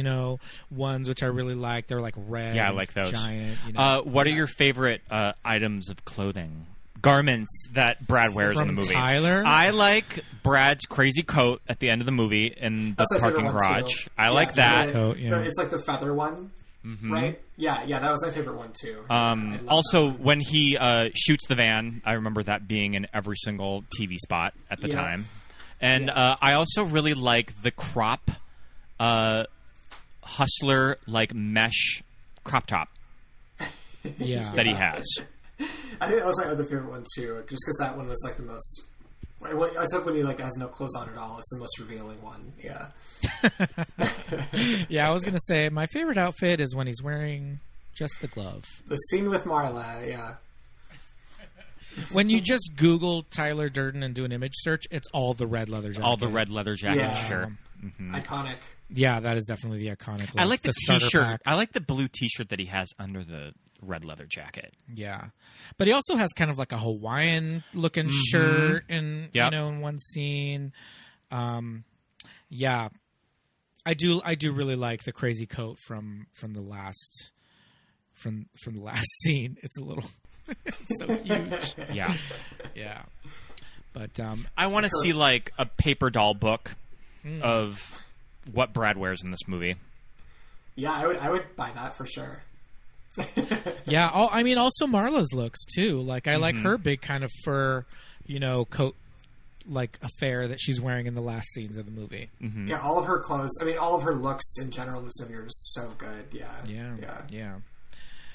ones which I really like. They're like red. Yeah, I like those. Giant. What are your favorite items of clothing? Garments that Brad wears in the movie. Tyler? I like Brad's crazy coat at the end of the movie in the parking garage. I like that. It's like the feather one, right? Yeah, that was my favorite one too. Also, when he shoots the van, I remember that being in every single TV spot at the time. And I also really like the crop hustler like mesh crop top that he has. I think that was my other favorite one too, just because that one was like the most. Except when he like has no clothes on at all, it's the most revealing one. Yeah. Yeah, I was gonna say my favorite outfit is when he's wearing just the glove. The scene with Marla, yeah. When you just Google Tyler Durden and do an image search, it's all the red leather jacket. All the red leather jacket, sure. Iconic. Yeah, that is definitely the iconic look. I like the t-shirt. Pack. I like the blue t-shirt that he has under the red leather jacket. Yeah. But he also has kind of like a Hawaiian looking shirt in in one scene. Yeah. I do really like the crazy coat from the last scene. It's a little It's so huge. Yeah. Yeah. But I want to see like a paper doll book of what Brad wears in this movie. Yeah, I would buy that for sure. yeah, I mean, also Marla's looks too. Like, I like her big kind of fur, coat, like affair that she's wearing in the last scenes of the movie. Mm-hmm. Yeah, all of her clothes. I mean, all of her looks in general in this movie are just so good. Yeah.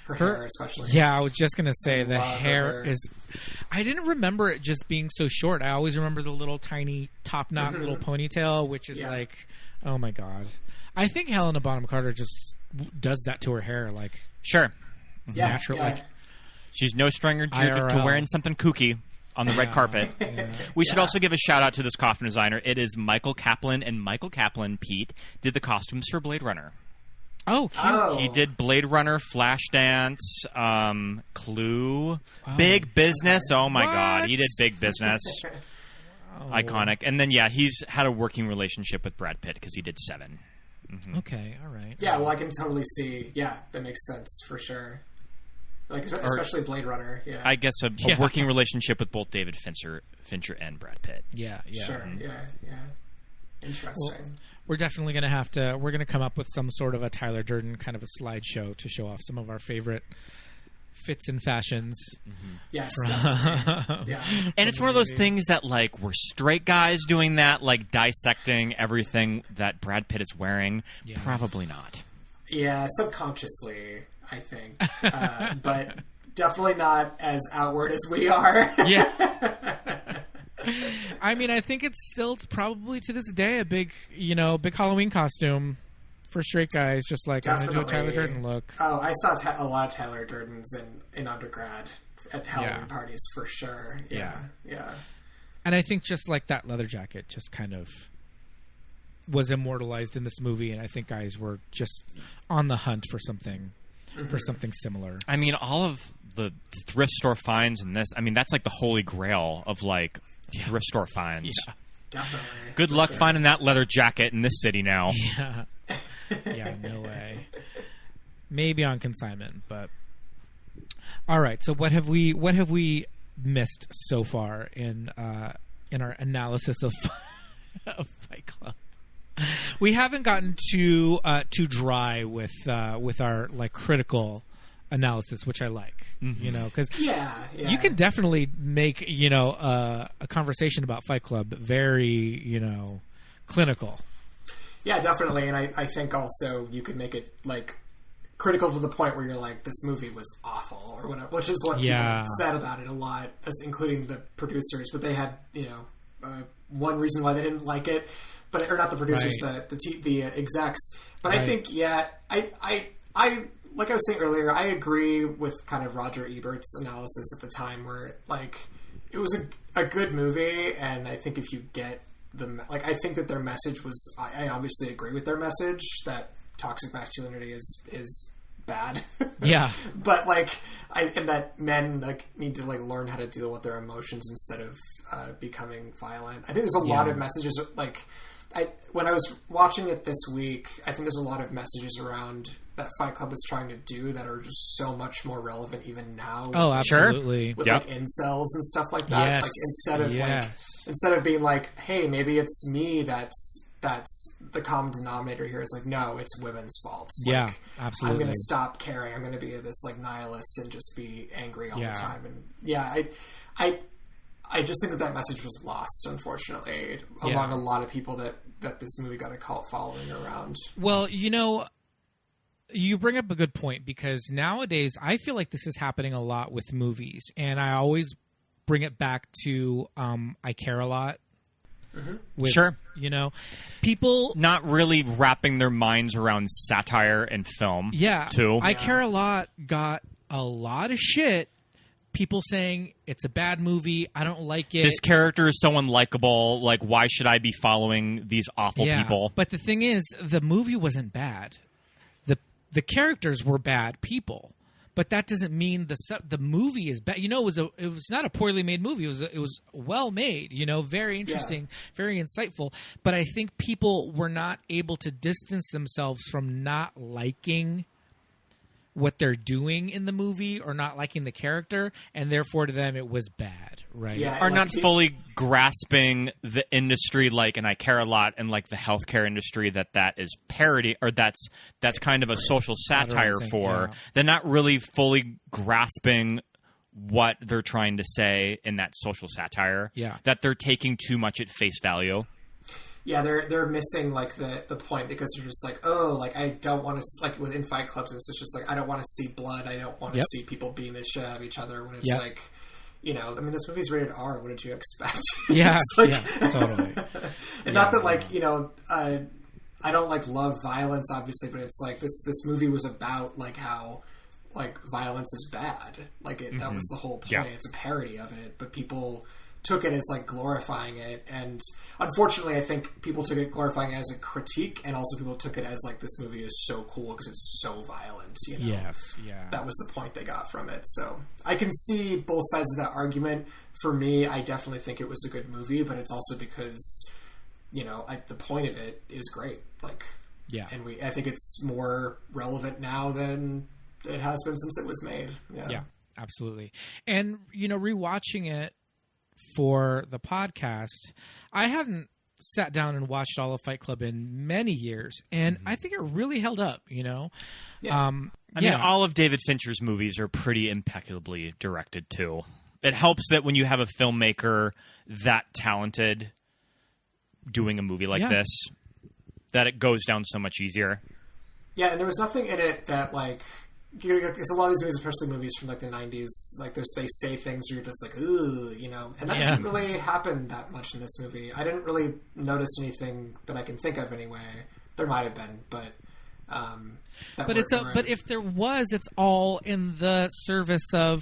Her hair, especially. Yeah, I was just gonna say the hair is. I didn't remember it just being so short. I always remember the little tiny top knot little ponytail, which is like, oh my god. I think Helena Bonham Carter just does that to her hair, like sure, natural. Yeah. Like she's no stranger to wearing something kooky on the red carpet. We should also give a shout out to this costume designer. It is Michael Kaplan, and Michael Kaplan, Pete, did the costumes for Blade Runner. Oh, cute. He did Blade Runner, Flashdance, Clue, Big Business. Oh my God, he did Big Business. Iconic. And then he's had a working relationship with Brad Pitt because he did Seven. Mm-hmm. Okay, all right. Yeah, well, I can totally see. Yeah, that makes sense for sure. Like, especially Blade Runner. Yeah, I guess a working relationship with both David Fincher and Brad Pitt. Yeah. Sure. Yeah. Interesting. Well, we're definitely going to have to. We're going to come up with some sort of a Tyler Durden kind of a slideshow to show off some of our favorite fits and fashions. Mm-hmm. Yes. Yeah. And it's one of those things that, like, we're straight guys doing that, like, dissecting everything that Brad Pitt is wearing. Yeah. Probably not. Yeah, subconsciously, I think. But definitely not as outward as we are. Yeah. I mean, I think it's still probably to this day a big Halloween costume for straight guys, just like definitely. I'm going to do a Tyler Durden look. Oh, I saw a lot of Tyler Durdens in undergrad at Halloween parties for sure. Yeah. And I think just like that leather jacket just kind of was immortalized in this movie, and I think guys were just on the hunt for something similar. I mean, all of the thrift store finds in this, I mean, that's like the holy grail of like thrift store finds. Yeah, definitely. Good luck finding that leather jacket in this city now. Yeah. Yeah, no way. Maybe on consignment, but all right. So what have we missed so far in our analysis of Fight Club? We haven't gotten too dry with our like critical analysis, which I like. Because you can definitely make a conversation about Fight Club very clinical. Yeah, definitely. And I think also you could make it like critical to the point where you're like, this movie was awful or whatever, which is what people said about it a lot, including the producers. But they had, one reason why they didn't like it, or not the producers, the execs. But I think, I like I was saying earlier, I agree with kind of Roger Ebert's analysis at the time where like it was a good movie. And I think if you get I think that their message was, I obviously agree with their message that toxic masculinity is bad. Yeah. But and that men need to learn how to deal with their emotions instead of becoming violent. I think there's a lot of messages when I was watching it this week, I think there's a lot of messages around that Fight Club is trying to do that are just so much more relevant even now. Oh, absolutely. With incels and stuff like that. Yes. Instead of being like, hey, maybe it's me that's the common denominator here. Is like, no, it's women's fault. Yeah, absolutely. I'm going to stop caring. I'm going to be this nihilist and just be angry all the time. And I just think that message was lost, unfortunately, among a lot of people that this movie got a cult following around. Well, you bring up a good point, because nowadays I feel like this is happening a lot with movies, and I always bring it back to I Care a Lot. Sure. People not really wrapping their minds around satire and film. Yeah. Too. I Care a Lot got a lot of shit. People saying it's a bad movie. I don't like it. This character is so unlikable. Like, why should I be following these awful people? But the thing is, the movie wasn't bad. The characters were bad people, but that doesn't mean the movie is bad. It was not a poorly made movie. It was well made. Very interesting, very insightful. But I think people were not able to distance themselves from not liking what they're doing in the movie or not liking the character, and therefore to them it was bad, right? Yeah, Are like, not fully grasping the industry, like, and I care a lot, and like the healthcare industry that is parody, or that's kind of a social satire for. Yeah. They're not really fully grasping what they're trying to say in that social satire. Yeah. That they're taking too much at face value. Yeah, they're missing like the point, because they're just like, oh, like I don't want to, like within Fight Clubs, it's just like I don't want to see blood, I don't want to see people beating the shit out of each other. When it's like, you know, I mean, this movie's rated R. What did you expect? Yeah, like, yeah, totally. And not that like, you know, I don't like love violence, obviously, but it's like this movie was about like how like violence is bad. Like that was the whole point. Yeah. It's a parody of it, but people took it as like glorifying it, and unfortunately I think people took it glorifying it as a critique, and also people took it as like this movie is so cool because it's so violent, you know. Yes, yeah. That was the point they got from it. So I can see both sides of that argument. For me, I definitely think it was a good movie, but it's also because, you know, the point of it is great. Like, yeah, and I think it's more relevant now than it has been since it was made. Yeah, absolutely. And you know, rewatching it for the podcast, I haven't sat down and watched all of Fight Club in many years, and I think it really held up, you know. Yeah. I mean, all of David Fincher's movies are pretty impeccably directed too. It helps that when you have a filmmaker that talented doing a movie like this, that it goes down so much easier. Yeah, and there was nothing in it that like, because a lot of these movies, especially movies from like the 90s, like they say things where you're just like, ooh, you know, and that doesn't really happen that much in this movie. I didn't really notice anything that I can think of anyway. There might have been, but but if there was, it's all in the service of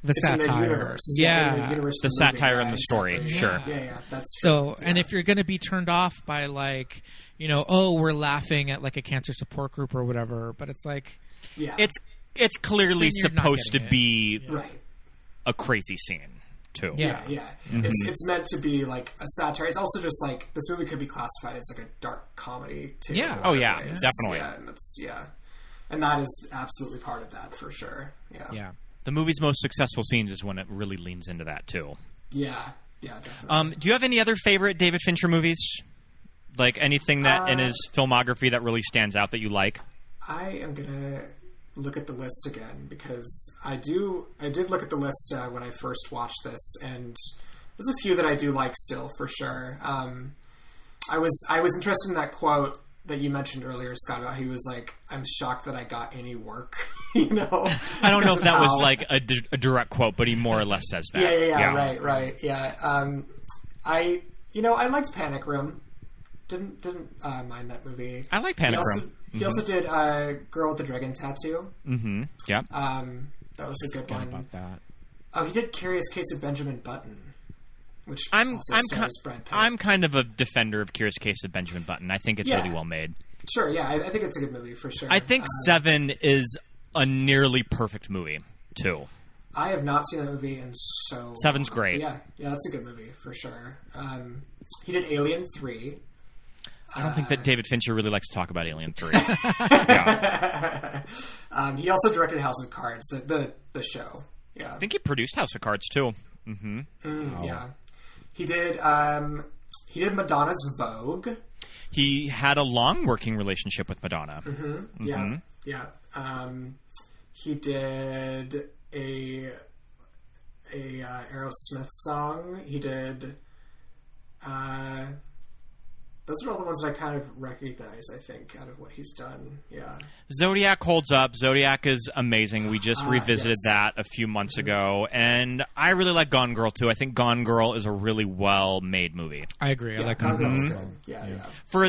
the satire. In the universe. Yeah. In the universe The of the movie. satire and the story, exactly. sure. Yeah, that's true. So, and if you're going to be turned off by like, you know, oh, we're laughing at like a cancer support group or whatever, but it's like, it's clearly supposed to be right. a crazy scene too. Yeah. It's meant to be like a satire. It's also just like this movie could be classified as like a dark comedy too. Yeah. Oh yeah, ways. definitely. Yeah, and that is absolutely part of that for sure. Yeah. The movie's most successful scenes is when it really leans into that too. Yeah, definitely. Do you have any other favorite David Fincher movies? Like anything that in his filmography that really stands out that you like? I am gonna look at the list again, because I did look at the list when I first watched this, and there's a few that I do like still for sure. I was interested in that quote that you mentioned earlier, Scott, about he was like, I'm shocked that I got any work, you know? I don't know if that was like a direct quote, but he more or less says that. Yeah. Right. Yeah. I liked Panic Room. Didn't mind that movie. I like Panic Room. He also did Girl with the Dragon Tattoo. Mm-hmm. Yeah. That was a good one. About that. Oh, he did Curious Case of Benjamin Button, which I'm stars Brad Pitt. I'm kind of a defender of Curious Case of Benjamin Button. I think it's really well made. Sure, yeah, I think it's a good movie for sure. I think Seven is a nearly perfect movie too. I have not seen that movie in so Seven's long. great. Yeah, that's a good movie for sure. He did Alien 3. I don't think that David Fincher really likes to talk about Alien 3. He also directed House of Cards, the show. Yeah, I think he produced House of Cards too. Mm-hmm. Yeah, he did Madonna's Vogue. He had a long working relationship with Madonna. Mm-hmm. Yeah. He did a Aerosmith song. He did. Those are all the ones that I kind of recognize, I think, out of what he's done. Yeah. Zodiac holds up. Zodiac is amazing. We just revisited that a few months ago. And I really like Gone Girl, too. I think Gone Girl is a really well-made movie. I agree. I like Gone Girl's good. Yeah. For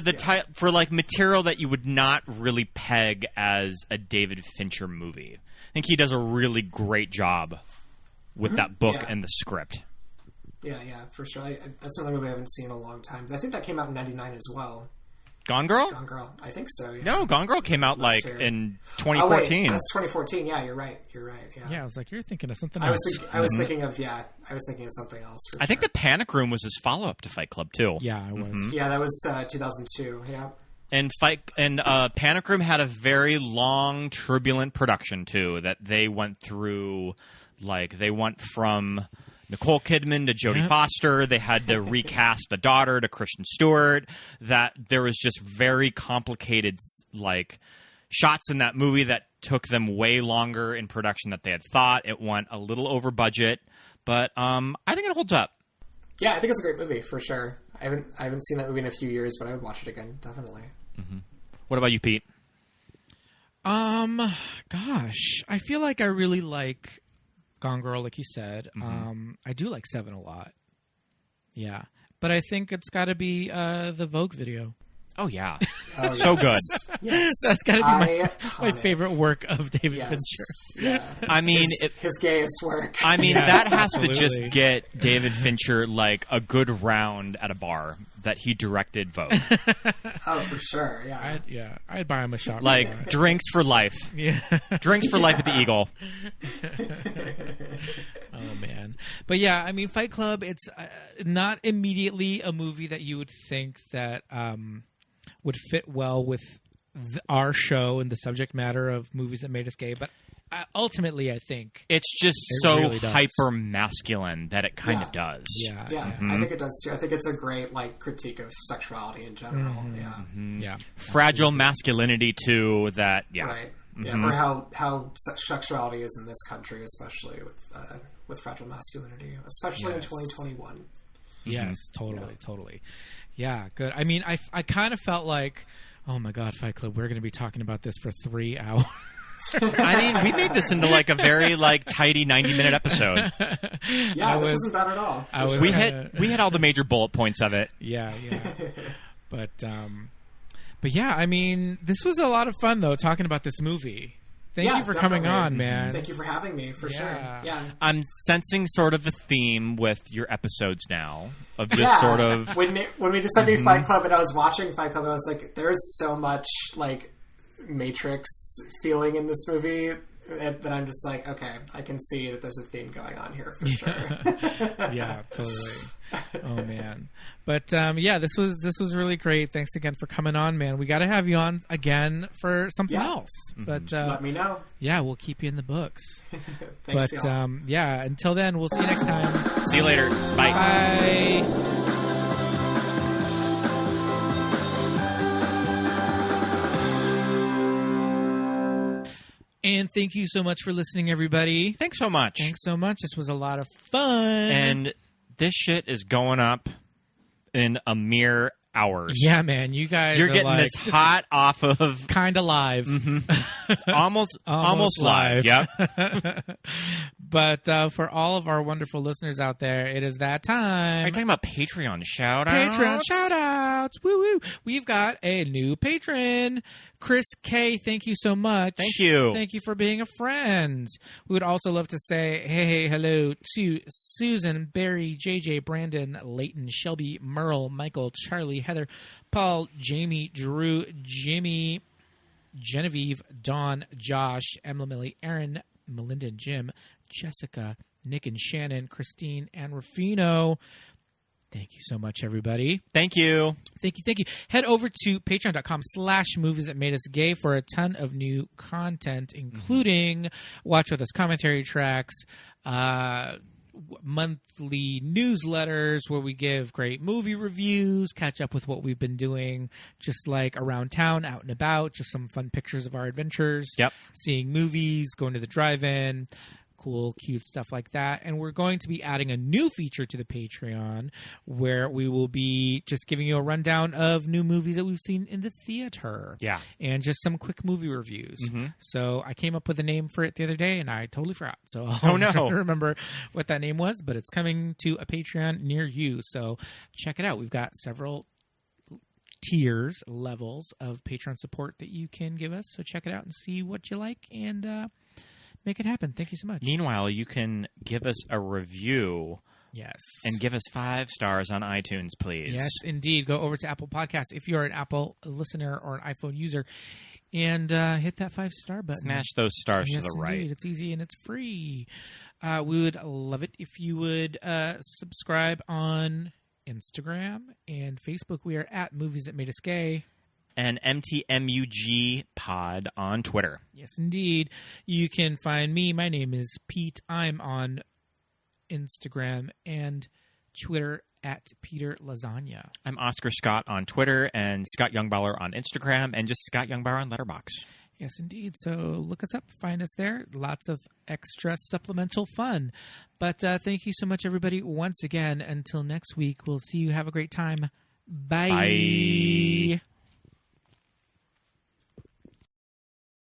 for like material that you would not really peg as a David Fincher movie. I think he does a really great job with that book and the script. Yeah, for sure. That's another movie I haven't seen in a long time. I think that came out in '99 as well. Gone Girl? Gone Girl. I think so, yeah. No, Gone Girl came out in 2014. Oh, wait, that's 2014. Yeah, you're right. Yeah, I was like, you're thinking of something else. else. I was thinking of something else. For I think The Panic Room was his follow-up to Fight Club, too. Yeah, it was. Yeah, that was 2002. Yeah. And Panic Room had a very long, turbulent production too. That they went through, like they went from Nicole Kidman to Jodie Foster. They had to recast the daughter to Kristen Stewart. That there was just very complicated, like, shots in that movie that took them way longer in production than they had thought. It went a little over budget, but I think it holds up. Yeah, I think it's a great movie for sure. I haven't seen that movie in a few years, but I would watch it again, definitely. Mm-hmm. What about you, Pete? Gosh, I feel like I really like Gone Girl, like you said. Mm-hmm. I do like Seven a lot. Yeah, but I think it's got to be the Vogue video. Oh yeah, so good. Yes, that's got to be my favorite work of David Fincher. Yeah. I mean, his gayest work. I mean, that has to just get David Fincher like a good round at a bar that he directed Vogue. Oh, for sure. Yeah. I'd buy him a shot. Like drinks for life. Yeah, drinks for life at the Eagle. Oh man, but yeah, I mean, Fight Club. It's not immediately a movie that you would think that would fit well with our show and the subject matter of movies that made us gay, but ultimately, I think it's just so really hyper masculine that it kind of does. Yeah, mm-hmm. I think it does too. I think it's a great like critique of sexuality in general. Mm-hmm. Yeah, mm-hmm. Yeah, fragile masculinity too. That right. Mm-hmm. Yeah, or how sexuality is in this country, especially with fragile masculinity, especially in 2021. Yes, totally. Yeah, good. I mean, I kind of felt like, oh my God, Fight Club, we're going to be talking about this for 3 hours. I mean, we made this into like a very like tidy 90-minute episode. Yeah, this wasn't bad at all. We hit all the major bullet points of it. Yeah. But yeah, I mean, this was a lot of fun though, talking about this movie. Thank you for coming on, man. Thank you for having me, for sure. Yeah. I'm sensing sort of a theme with your episodes now of just sort of when we decided to do Fight Club and I was watching Fight Club, I was like, there's so much like Matrix feeling in this movie that I'm just like, okay, I can see that there's a theme going on here for sure. Yeah, totally. Oh man, but this was really great. Thanks again for coming on, man. We got to have you on again for something else. But let me know. Yeah, we'll keep you in the books. Thanks, but y'all. Until then, we'll see you next time. See you later. Bye. Bye. And thank you so much for listening, everybody. Thanks so much. This was a lot of fun. And this shit is going up in a mere hours. Yeah, man. You guys You're are getting like, this hot off of... Kind of live. Mm-hmm. It's almost live. Yep. But for all of our wonderful listeners out there, it is that time. Are you talking about Patreon shout-outs? Patreon shout-outs. Woo-woo. We've got a new patron. Chris K., thank you so much. Thank you. Thank you for being a friend. We would also love to say hello to Susan, Barry, JJ, Brandon, Leighton, Shelby, Merle, Michael, Charlie, Heather, Paul, Jamie, Drew, Jimmy, Genevieve, Dawn, Josh, Emma, Millie, Aaron, Melinda, Jim, Jessica, Nick and Shannon, Christine, and Rufino. Thank you so much, everybody. Thank you. Thank you. Head over to patreon.com/movies that made us gay for a ton of new content, including Watch With Us commentary tracks, monthly newsletters where we give great movie reviews, catch up with what we've been doing, just like around town, out and about, just some fun pictures of our adventures. Yep. Seeing movies, going to the drive-in. Cool, cute stuff like that. And we're going to be adding a new feature to the Patreon where we will be just giving you a rundown of new movies that we've seen in the theater. Yeah. And just some quick movie reviews. Mm-hmm. So I came up with a name for it the other day and I totally forgot. So I'm trying to remember what that name was, but it's coming to a Patreon near you. So check it out. We've got several tiers, levels of Patreon support that you can give us. So check it out and see what you like and make it happen. Thank you so much. Meanwhile, you can give us a review. Yes. And give us 5 stars on iTunes, please. Yes, indeed. Go over to Apple Podcasts if you're an Apple listener or an iPhone user and hit that 5-star button. Smash those stars to the right. Indeed. It's easy and it's free. We would love it if you would subscribe on Instagram and Facebook. We are at Movies That Made Us Gay. and MTMUG Pod on Twitter. Yes, indeed. You can find me. My name is Pete. I'm on Instagram and Twitter at Peter Lasagna. I'm Oscar Scott on Twitter and Scott Youngbauer on Instagram and just Scott Youngbauer on Letterboxd. Yes, indeed. So look us up, find us there. Lots of extra supplemental fun. But thank you so much, everybody, once again. Until next week, we'll see you. Have a great time. Bye. Bye.